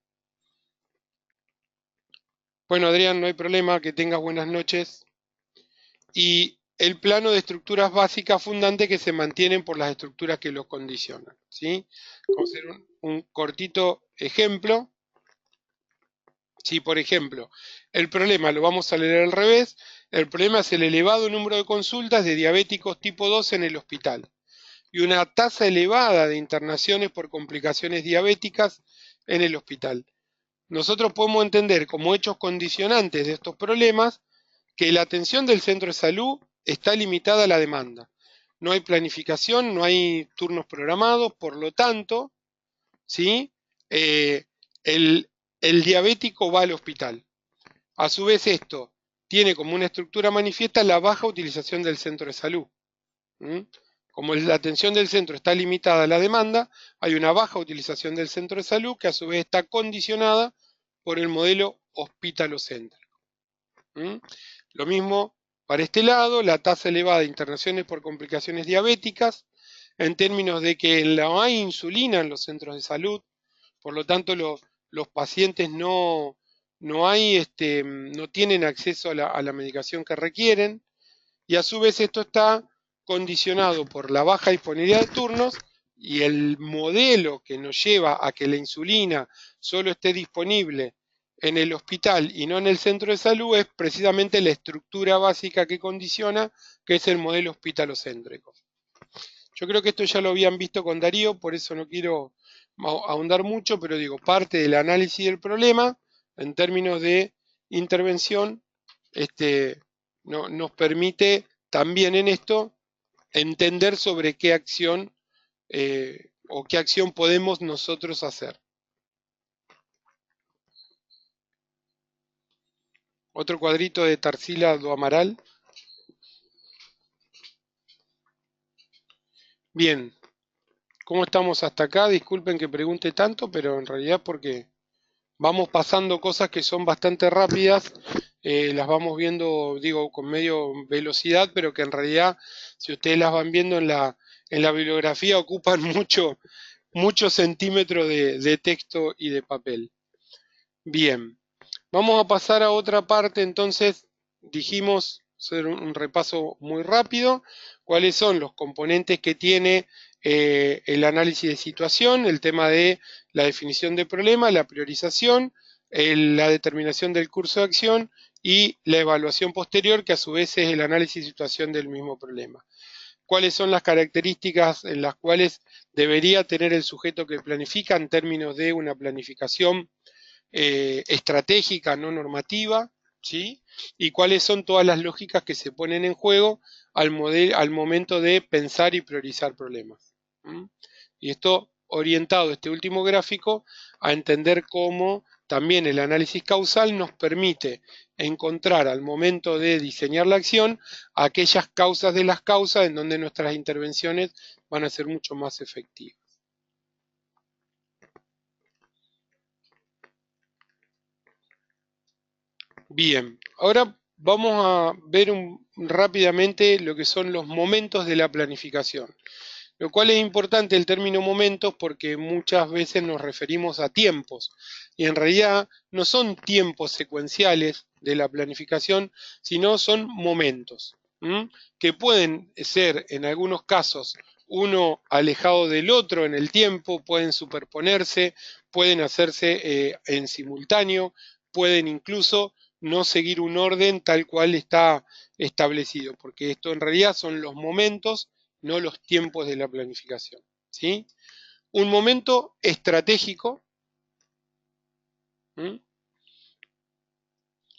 Bueno, Adrián, no hay problema, que tengas buenas noches. Y el plano de estructuras básicas fundantes que se mantienen por las estructuras que los condicionan, ¿sí? Vamos a hacer un cortito ejemplo. Si, por ejemplo, el problema lo vamos a leer al revés, el problema es el elevado número de consultas de diabéticos tipo 2 en el hospital y una tasa elevada de internaciones por complicaciones diabéticas en el hospital. Nosotros podemos entender como hechos condicionantes de estos problemas que la atención del centro de salud está limitada a la demanda. No hay planificación, no hay turnos programados, por lo tanto, ¿sí?, el diabético va al hospital. A su vez esto tiene como una estructura manifiesta la baja utilización del centro de salud. Como la atención del centro está limitada a la demanda, hay una baja utilización del centro de salud que a su vez está condicionada por el modelo hospitalocéntrico. Lo mismo para este lado, la tasa elevada de internaciones por complicaciones diabéticas, en términos de que no hay insulina en los centros de salud, por lo tanto los pacientes no tienen acceso a la medicación que requieren, y a su vez esto está condicionado por la baja disponibilidad de turnos y el modelo que nos lleva a que la insulina solo esté disponible en el hospital y no en el centro de salud es precisamente la estructura básica que condiciona, que es el modelo hospitalocéntrico. Yo creo que esto ya lo habían visto con Darío, por eso no quiero ahondar mucho, pero digo, parte del análisis del problema en términos de intervención nos permite también en esto entender sobre qué acción o qué acción podemos nosotros hacer. Otro cuadrito de Tarsila do Amaral. Bien, ¿cómo estamos hasta acá? Disculpen que pregunte tanto, pero en realidad porque vamos pasando cosas que son bastante rápidas, las vamos viendo, digo, con medio velocidad, pero que en realidad, si ustedes las van viendo en la bibliografía, ocupan mucho centímetro de texto y de papel. Bien, vamos a pasar a otra parte, entonces dijimos, hacer un repaso muy rápido, cuáles son los componentes que tiene el análisis de situación, el tema de la definición de problema, la priorización, la determinación del curso de acción y la evaluación posterior, que a su vez es el análisis de situación del mismo problema. ¿Cuáles son las características en las cuales debería tener el sujeto que planifica en términos de una planificación estratégica, no normativa? ¿sí? Y cuáles son todas las lógicas que se ponen en juego al momento de pensar y priorizar problemas. ¿Mm? Y esto orientado, este último gráfico, a entender cómo también el análisis causal nos permite encontrar al momento de diseñar la acción aquellas causas de las causas en donde nuestras intervenciones van a ser mucho más efectivas. Bien, ahora vamos a ver rápidamente lo que son los momentos de la planificación. Lo cual es importante el término momentos porque muchas veces nos referimos a tiempos y en realidad no son tiempos secuenciales de la planificación, sino son momentos, que pueden ser en algunos casos uno alejado del otro en el tiempo, pueden superponerse, pueden hacerse en simultáneo, pueden incluso no seguir un orden tal cual está establecido, porque esto en realidad son los momentos, no los tiempos de la planificación, ¿sí? Un momento estratégico, ¿m?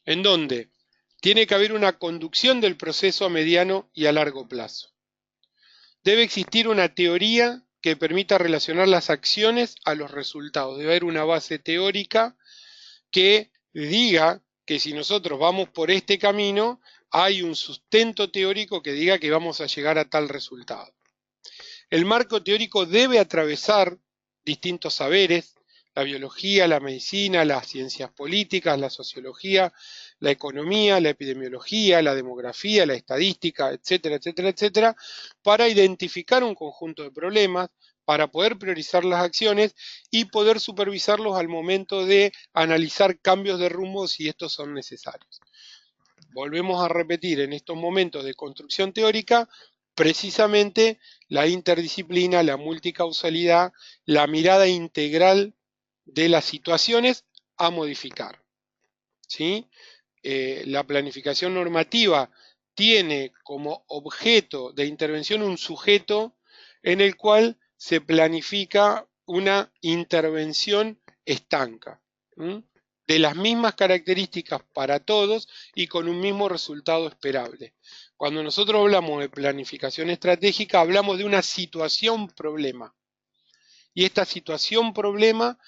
En donde tiene que haber una conducción del proceso a mediano y a largo plazo. Debe existir una teoría que permita relacionar las acciones a los resultados. Debe haber una base teórica que diga que si nosotros vamos por este camino, hay un sustento teórico que diga que vamos a llegar a tal resultado. El marco teórico debe atravesar distintos saberes, la biología, la medicina, las ciencias políticas, la sociología, la economía, la epidemiología, la demografía, la estadística, etcétera, etcétera, etcétera, para identificar un conjunto de problemas, para poder priorizar las acciones y poder supervisarlos al momento de analizar cambios de rumbo si estos son necesarios. Volvemos a repetir en estos momentos de construcción teórica precisamente la interdisciplina, la multicausalidad, la mirada integral de las situaciones a modificar, ¿sí? La planificación normativa tiene como objeto de intervención un sujeto en el cual se planifica una intervención estanca, de las mismas características para todos y con un mismo resultado esperable. Cuando nosotros hablamos de planificación estratégica, hablamos de una situación problema. Y esta situación problema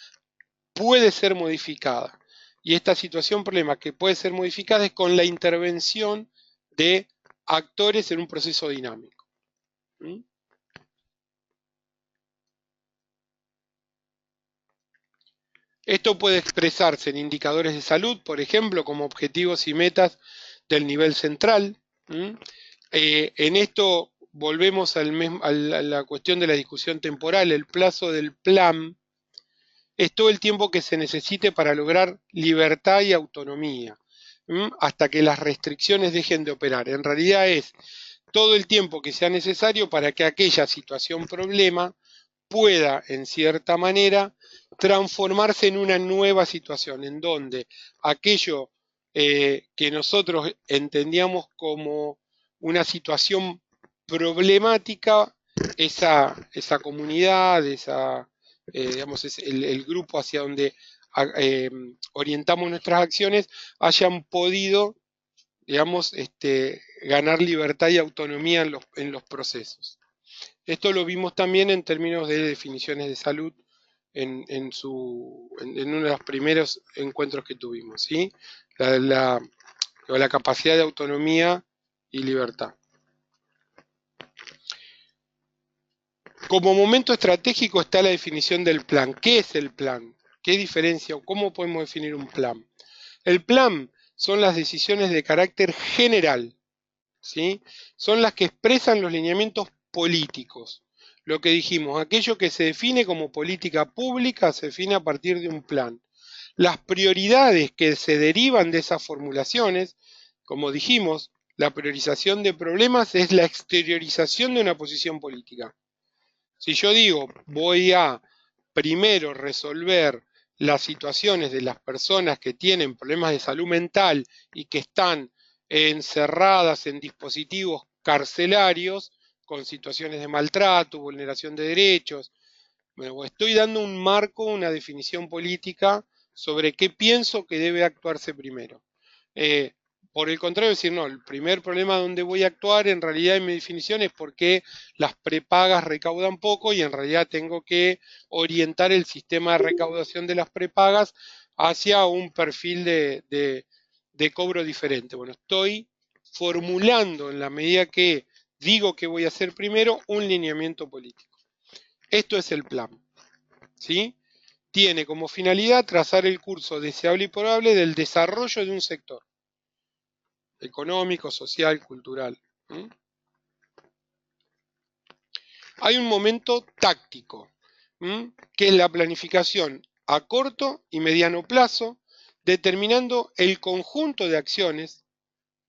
puede ser modificada. Y esta situación problema que puede ser modificada es con la intervención de actores en un proceso dinámico. Esto puede expresarse en indicadores de salud, por ejemplo, como objetivos y metas del nivel central. En esto volvemos a la cuestión de la discusión temporal. El plazo del plan es todo el tiempo que se necesite para lograr libertad y autonomía, hasta que las restricciones dejen de operar. En realidad es todo el tiempo que sea necesario para que aquella situación problema pueda, en cierta manera, transformarse en una nueva situación, en donde aquello que nosotros entendíamos como una situación problemática, esa comunidad, digamos, es el grupo hacia donde orientamos nuestras acciones, hayan podido, digamos, ganar libertad y autonomía en los procesos. Esto lo vimos también en términos de definiciones de salud en uno de los primeros encuentros que tuvimos, ¿sí? La capacidad de autonomía y libertad. Como momento estratégico está la definición del plan. ¿Qué es el plan? ¿Qué diferencia o cómo podemos definir un plan? El plan son las decisiones de carácter general, ¿sí? Son las que expresan los lineamientos políticos. Lo que dijimos, aquello que se define como política pública se define a partir de un plan. Las prioridades que se derivan de esas formulaciones, como dijimos, la priorización de problemas es la exteriorización de una posición política. Si yo digo, voy a primero resolver las situaciones de las personas que tienen problemas de salud mental y que están encerradas en dispositivos carcelarios con situaciones de maltrato, vulneración de derechos, bueno, estoy dando un marco, una definición política sobre qué pienso que debe actuarse primero. Por el contrario, decir, no, el primer problema donde voy a actuar en realidad en mi definición es porque las prepagas recaudan poco y en realidad tengo que orientar el sistema de recaudación de las prepagas hacia un perfil de cobro diferente. Bueno, estoy formulando en la medida que digo que voy a hacer primero un lineamiento político. Esto es el plan, ¿sí? Tiene como finalidad trazar el curso deseable y probable del desarrollo de un sector económico, social, cultural. ¿Mm? Hay un momento táctico, que es la planificación a corto y mediano plazo, determinando el conjunto de acciones,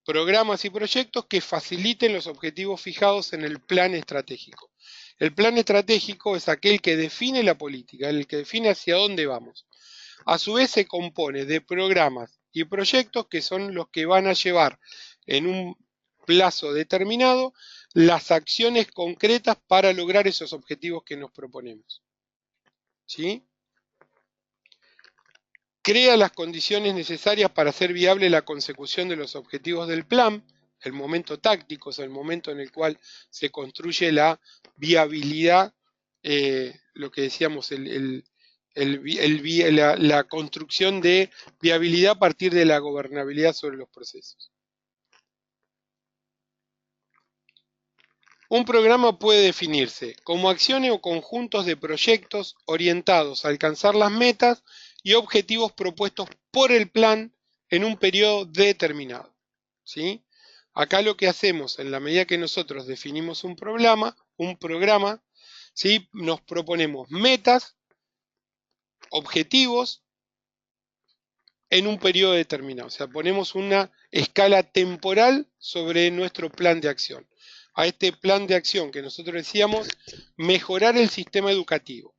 programas y proyectos que faciliten los objetivos fijados en el plan estratégico. El plan estratégico es aquel que define la política, el que define hacia dónde vamos. A su vez se compone de programas y proyectos que son los que van a llevar en un plazo determinado las acciones concretas para lograr esos objetivos que nos proponemos. ¿Sí? Crea las condiciones necesarias para hacer viable la consecución de los objetivos del plan. El momento táctico es el momento en el cual se construye la viabilidad, lo que decíamos, la construcción de viabilidad a partir de la gobernabilidad sobre los procesos. Un programa puede definirse como acciones o conjuntos de proyectos orientados a alcanzar las metas y objetivos propuestos por el plan en un periodo determinado. ¿Sí? Acá lo que hacemos, en la medida que nosotros definimos un programa, ¿sí? Nos proponemos metas, objetivos en un periodo determinado. O sea, ponemos una escala temporal sobre nuestro plan de acción. A este plan de acción que nosotros decíamos, mejorar el sistema educativo.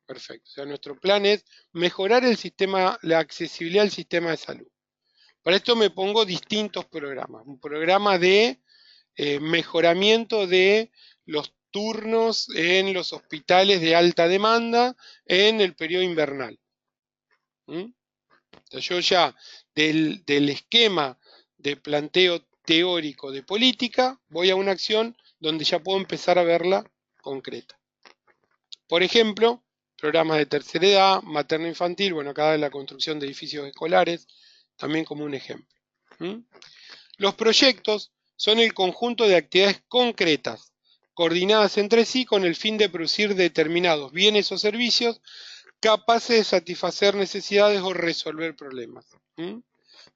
Perfecto. O sea, nuestro plan es mejorar el sistema, la accesibilidad al sistema de salud. Para esto me pongo distintos programas. Un programa de mejoramiento de los turnos en los hospitales de alta demanda en el periodo invernal. Entonces yo ya del esquema de planteo teórico de política voy a una acción donde ya puedo empezar a verla concreta. Por ejemplo, programas de tercera edad, materno-infantil, bueno, acá la construcción de edificios escolares, también como un ejemplo. Los proyectos son el conjunto de actividades concretas, coordinadas entre sí con el fin de producir determinados bienes o servicios capaces de satisfacer necesidades o resolver problemas.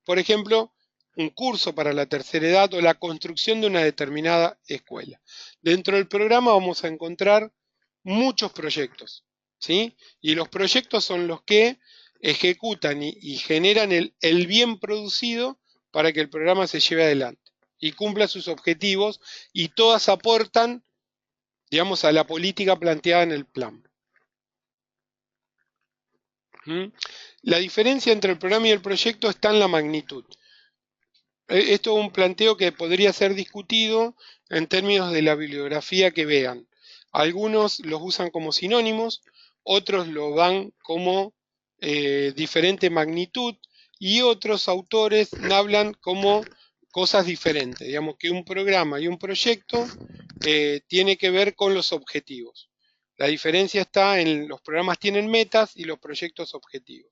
Por ejemplo, un curso para la tercera edad o la construcción de una determinada escuela. Dentro del programa vamos a encontrar muchos proyectos, ¿sí? Y los proyectos son los que ejecutan y generan el bien producido para que el programa se lleve adelante y cumpla sus objetivos, y todas aportan, digamos, a la política planteada en el plan. La diferencia entre el programa y el proyecto está en la magnitud. Esto es un planteo que podría ser discutido en términos de la bibliografía que vean. Algunos los usan como sinónimos, otros lo dan como diferente magnitud, y otros autores hablan como cosas diferentes. Digamos que un programa y un proyecto tiene que ver con los objetivos. La diferencia está en los programas tienen metas y los proyectos objetivos.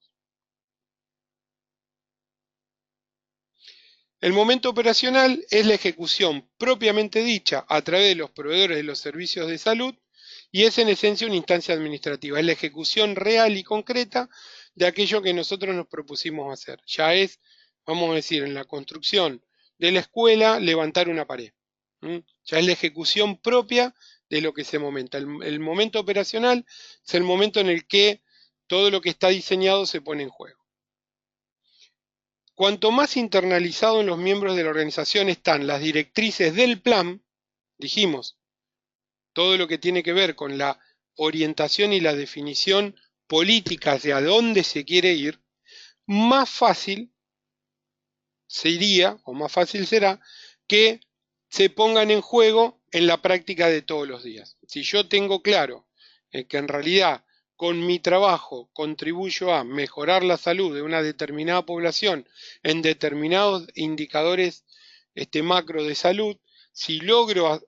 El momento operacional es la ejecución propiamente dicha a través de los proveedores de los servicios de salud, y es en esencia una instancia administrativa. Es la ejecución real y concreta de aquello que nosotros nos propusimos hacer. Ya es, vamos a decir, en la construcción de la escuela, levantar una pared. Ya es la ejecución propia de lo que se momenta. El momento operacional es el momento en el que todo lo que está diseñado se pone en juego. Cuanto más internalizado en los miembros de la organización están las directrices del plan, dijimos, todo lo que tiene que ver con la orientación y la definición política hacia dónde se quiere ir, más fácil sería, o más fácil será, que se pongan en juego en la práctica de todos los días. Si yo tengo claro que en realidad con mi trabajo contribuyo a mejorar la salud de una determinada población en determinados indicadores macro de salud, si logro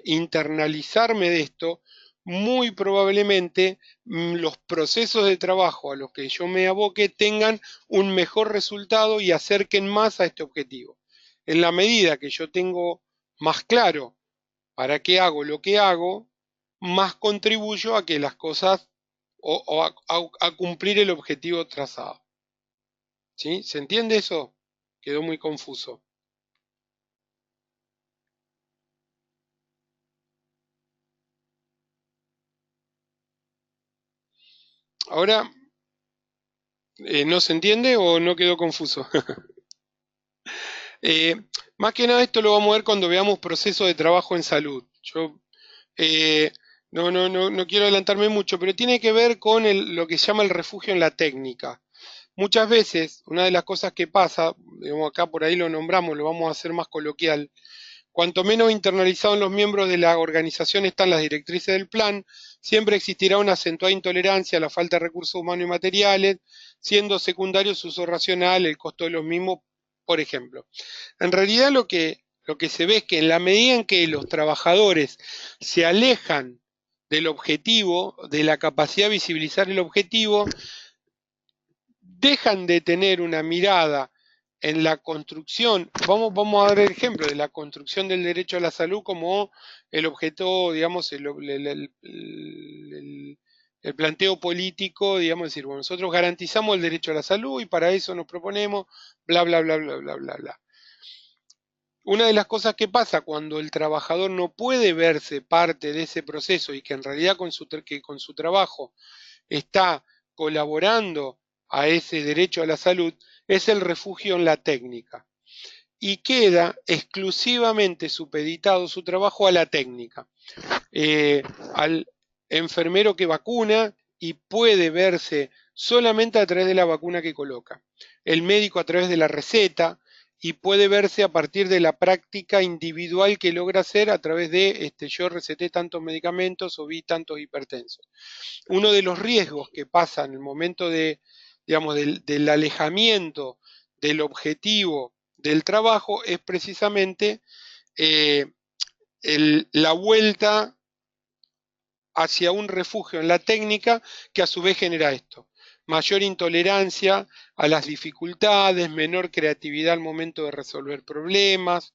internalizarme de esto, muy probablemente los procesos de trabajo a los que yo me aboque tengan un mejor resultado y acerquen más a este objetivo. En la medida que yo tengo más claro para qué hago lo que hago, más contribuyo a que las cosas o a cumplir el objetivo trazado. ¿Sí? ¿Se entiende eso? Quedó muy confuso. Ahora, ¿no se entiende o no quedó confuso? Más que nada esto lo vamos a ver cuando veamos procesos de trabajo en salud. Yo eh, no quiero adelantarme mucho, pero tiene que ver con lo que se llama el refugio en la técnica. Muchas veces, una de las cosas que pasa, digamos acá por ahí lo nombramos, lo vamos a hacer más coloquial, cuanto menos internalizados los miembros de la organización están las directrices del plan, siempre existirá una acentuada intolerancia a la falta de recursos humanos y materiales, siendo secundario su uso racional, el costo de los mismos, por ejemplo. En realidad lo que se ve es que en la medida en que los trabajadores se alejan del objetivo, de la capacidad de visibilizar el objetivo, dejan de tener una mirada en la construcción, vamos a dar el ejemplo de la construcción del derecho a la salud como el objeto, digamos, el planteo político, digamos, decir, bueno, nosotros garantizamos el derecho a la salud y para eso nos proponemos, bla, bla, bla, bla, bla, bla, bla. Una de las cosas que pasa cuando el trabajador no puede verse parte de ese proceso y que en realidad con su trabajo está colaborando a ese derecho a la salud, es el refugio en la técnica. Y queda exclusivamente supeditado su trabajo a la técnica, al enfermero que vacuna y puede verse solamente a través de la vacuna que coloca, el médico a través de la receta y puede verse a partir de la práctica individual que logra hacer a través de yo receté tantos medicamentos o vi tantos hipertensos. Uno de los riesgos que pasa en el momento digamos, del alejamiento del objetivo del trabajo es precisamente la vuelta hacia un refugio en la técnica que a su vez genera esto. Mayor intolerancia a las dificultades, menor creatividad al momento de resolver problemas.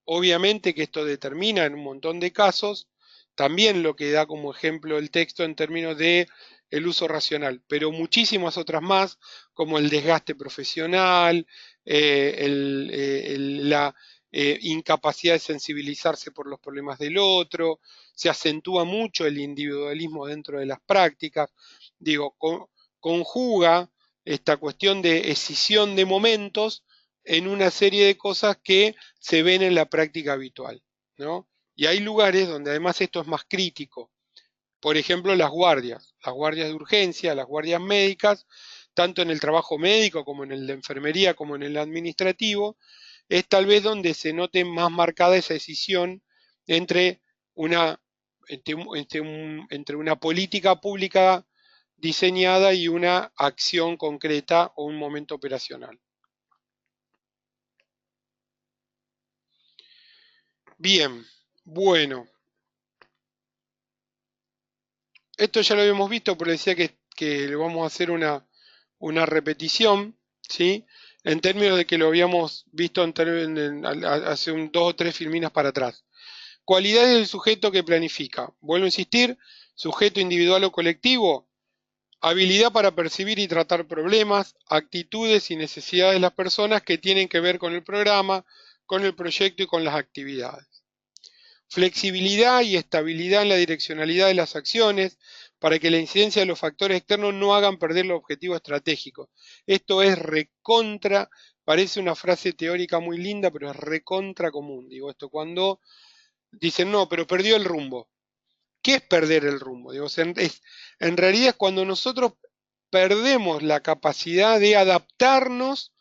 Obviamente que esto determina en un montón de casos también lo que da como ejemplo el texto en términos de el uso racional, pero muchísimas otras más, como el desgaste profesional, la incapacidad de sensibilizarse por los problemas del otro, se acentúa mucho el individualismo dentro de las prácticas, digo, conjuga esta cuestión de escisión de momentos en una serie de cosas que se ven en la práctica habitual, ¿no? Y hay lugares donde además esto es más crítico. Por ejemplo, las guardias de urgencia, las guardias médicas, tanto en el trabajo médico como en el de enfermería como en el administrativo, es tal vez donde se note más marcada esa decisión entre una, entre una política pública diseñada y una acción concreta o un momento operacional. Bien, bueno. Esto ya lo habíamos visto, pero decía que le vamos a hacer una repetición, ¿sí? En términos de que lo habíamos visto hace 2 o 3 filminas para atrás. Cualidades del sujeto que planifica. Vuelvo a insistir, sujeto individual o colectivo, habilidad para percibir y tratar problemas, actitudes y necesidades de las personas que tienen que ver con el programa, con el proyecto y con las actividades. Flexibilidad y estabilidad en la direccionalidad de las acciones para que la incidencia de los factores externos no hagan perder los objetivos estratégicos. Esto es recontra, parece una frase teórica muy linda, pero es recontra común. Digo esto cuando dicen, no, pero perdió el rumbo. ¿Qué es perder el rumbo? Digo, en realidad es cuando nosotros perdemos la capacidad de adaptarnos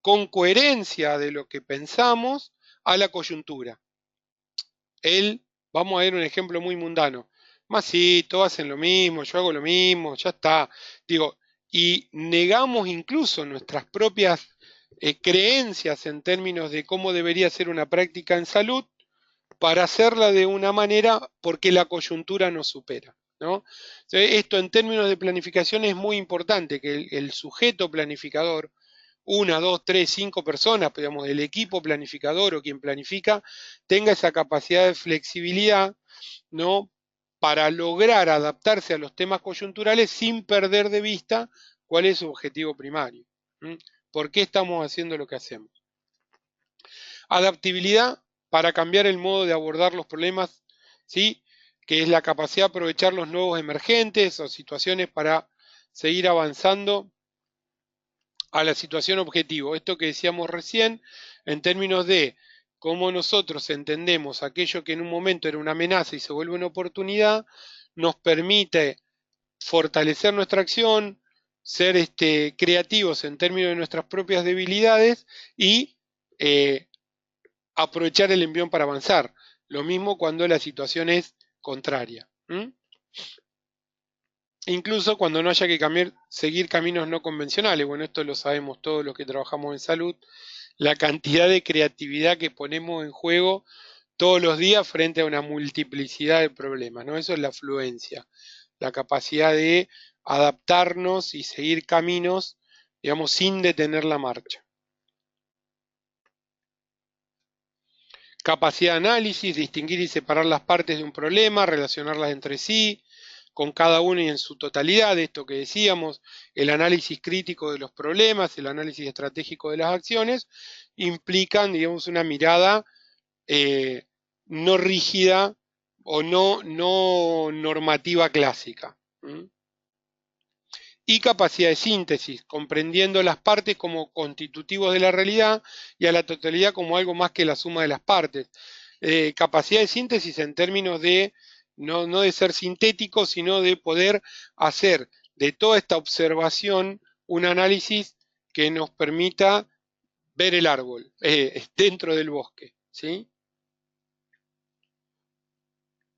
con coherencia de lo que pensamos a la coyuntura. Vamos a ver un ejemplo muy mundano. Más sí, todos hacen lo mismo, yo hago lo mismo, ya está. Digo, y negamos incluso nuestras propias creencias en términos de cómo debería ser una práctica en salud para hacerla de una manera porque la coyuntura nos supera, ¿no? Esto en términos de planificación es muy importante, que el sujeto planificador, una, dos, tres, cinco personas, digamos, el equipo planificador o quien planifica, tenga esa capacidad de flexibilidad, ¿no? Para lograr adaptarse a los temas coyunturales sin perder de vista cuál es su objetivo primario. ¿Mm? ¿Por qué estamos haciendo lo que hacemos? Adaptabilidad para cambiar el modo de abordar los problemas, ¿sí? Que es la capacidad de aprovechar los nuevos emergentes o situaciones para seguir avanzando a la situación objetivo. Esto que decíamos recién, en términos de cómo nosotros entendemos aquello que en un momento era una amenaza y se vuelve una oportunidad, nos permite fortalecer nuestra acción, ser creativos en términos de nuestras propias debilidades y aprovechar el envión para avanzar. Lo mismo cuando la situación es contraria. Incluso cuando no haya que seguir caminos no convencionales. Bueno, esto lo sabemos todos los que trabajamos en salud. La cantidad de creatividad que ponemos en juego todos los días frente a una multiplicidad de problemas, ¿no? Eso es la fluencia, la capacidad de adaptarnos y seguir caminos, digamos, sin detener la marcha. Capacidad de análisis, distinguir y separar las partes de un problema, relacionarlas entre sí, con cada una y en su totalidad, esto que decíamos, el análisis crítico de los problemas, el análisis estratégico de las acciones, implican, digamos, una mirada no rígida o no normativa clásica. Y capacidad de síntesis, comprendiendo las partes como constitutivos de la realidad y a la totalidad como algo más que la suma de las partes. Capacidad de síntesis en términos de no de ser sintético, sino de poder hacer de toda esta observación un análisis que nos permita ver el árbol dentro del bosque. ¿Sí?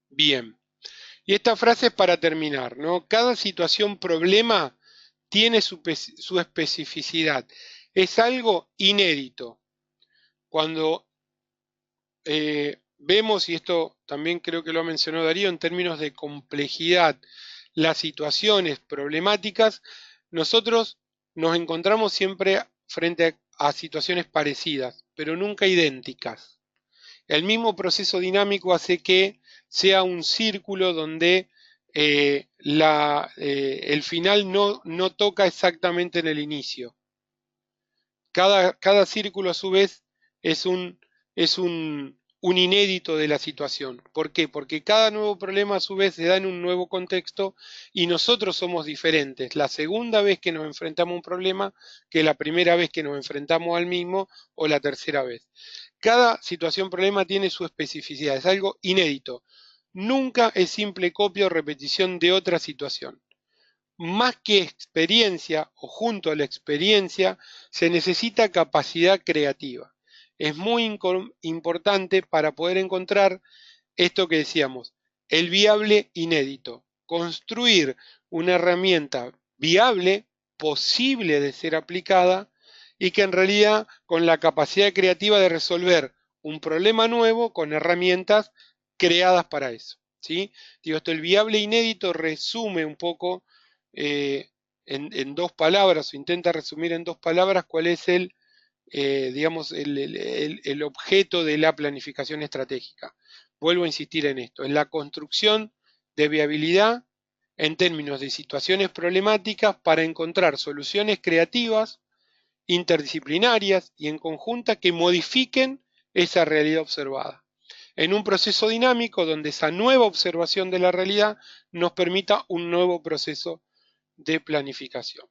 Bien. Y esta frase es para terminar, ¿no? Cada situación problema tiene su especificidad. Es algo inédito. Cuando vemos, y esto también creo que lo ha mencionado Darío, en términos de complejidad, las situaciones problemáticas, nosotros nos encontramos siempre frente a situaciones parecidas, pero nunca idénticas. El mismo proceso dinámico hace que sea un círculo donde el final no toca exactamente en el inicio. Cada círculo a su vez es un inédito de la situación. ¿Por qué? Porque cada nuevo problema a su vez se da en un nuevo contexto y nosotros somos diferentes. La segunda vez que nos enfrentamos a un problema que la primera vez que nos enfrentamos al mismo o la tercera vez. Cada situación problema tiene su especificidad, es algo inédito. Nunca es simple copia o repetición de otra situación. Más que experiencia o junto a la experiencia, se necesita capacidad creativa. Es muy importante para poder encontrar esto que decíamos, el viable inédito. Construir una herramienta viable, posible de ser aplicada y que en realidad con la capacidad creativa de resolver un problema nuevo con herramientas creadas para eso. ¿Sí? Digo, esto, el viable inédito resume un poco eh, en dos palabras, o intenta resumir en dos palabras cuál es digamos, el objeto de la planificación estratégica. Vuelvo a insistir en esto, en la construcción de viabilidad en términos de situaciones problemáticas para encontrar soluciones creativas, interdisciplinarias y en conjunta que modifiquen esa realidad observada. En un proceso dinámico donde esa nueva observación de la realidad nos permita un nuevo proceso de planificación.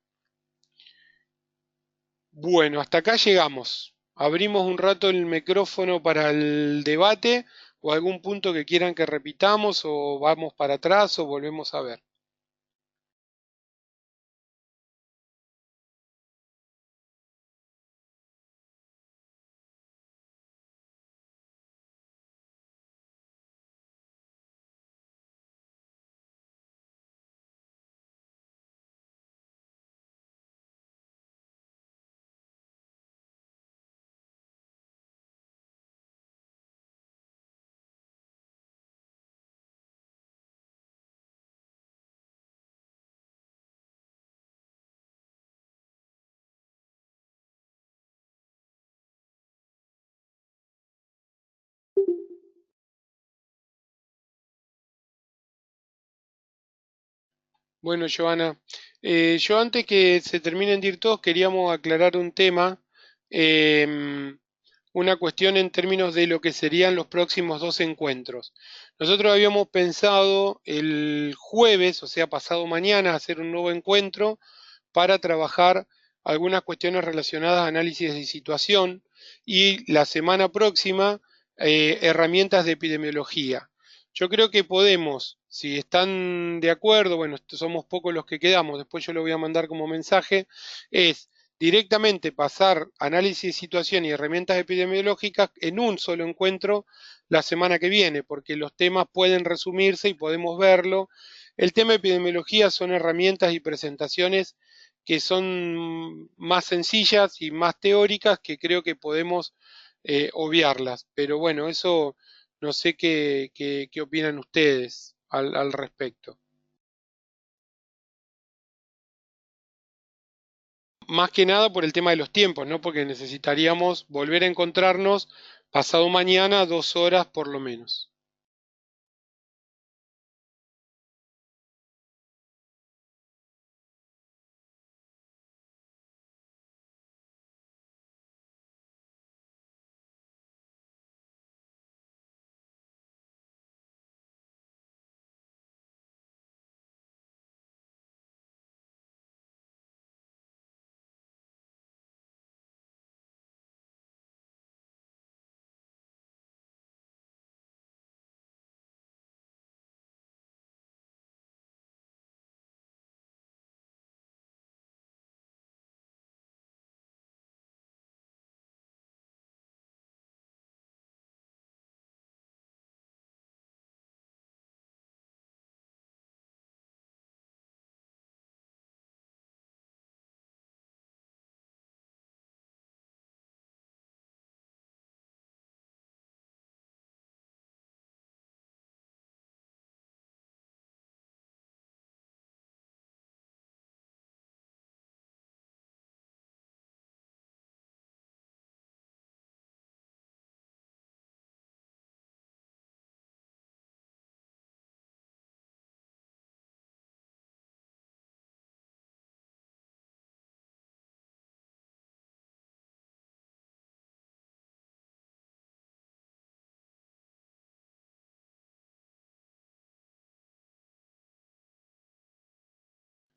Bueno, hasta acá llegamos. Abrimos un rato el micrófono para el debate o algún punto que quieran que repitamos o vamos para atrás o volvemos a ver. Bueno, Joana, yo antes que se terminen de ir todos, queríamos aclarar un tema, em, una cuestión en términos de lo que serían los próximos dos encuentros. Nosotros habíamos pensado el jueves, o sea, pasado mañana, hacer un nuevo encuentro para trabajar algunas cuestiones relacionadas a análisis de situación y la semana próxima herramientas de epidemiología. Yo creo que podemos, si están de acuerdo, bueno, somos pocos los que quedamos, después yo lo voy a mandar como mensaje, es directamente pasar análisis de situación y herramientas epidemiológicas en un solo encuentro la semana que viene, porque los temas pueden resumirse y podemos verlo. El tema de epidemiología son herramientas y presentaciones que son más sencillas y más teóricas que creo que podemos obviarlas. Pero bueno, eso no sé qué opinan ustedes al respecto. Más que nada por el tema de los tiempos, ¿no? Porque necesitaríamos volver a encontrarnos pasado mañana 2 horas por lo menos.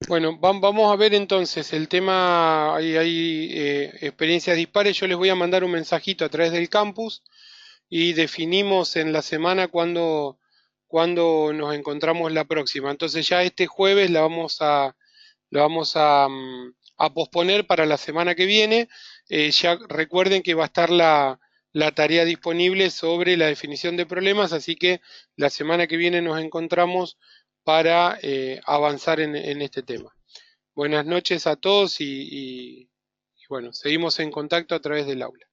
Bueno, vamos a ver entonces el tema, hay experiencias dispares, yo les voy a mandar un mensajito a través del campus y definimos en la semana cuándo nos encontramos la próxima. Entonces ya este jueves la vamos a posponer para la semana que viene. Ya recuerden que va a estar la tarea disponible sobre la definición de problemas, así que la semana que viene nos encontramos para avanzar en este tema. Buenas noches a todos y bueno, seguimos en contacto a través del aula.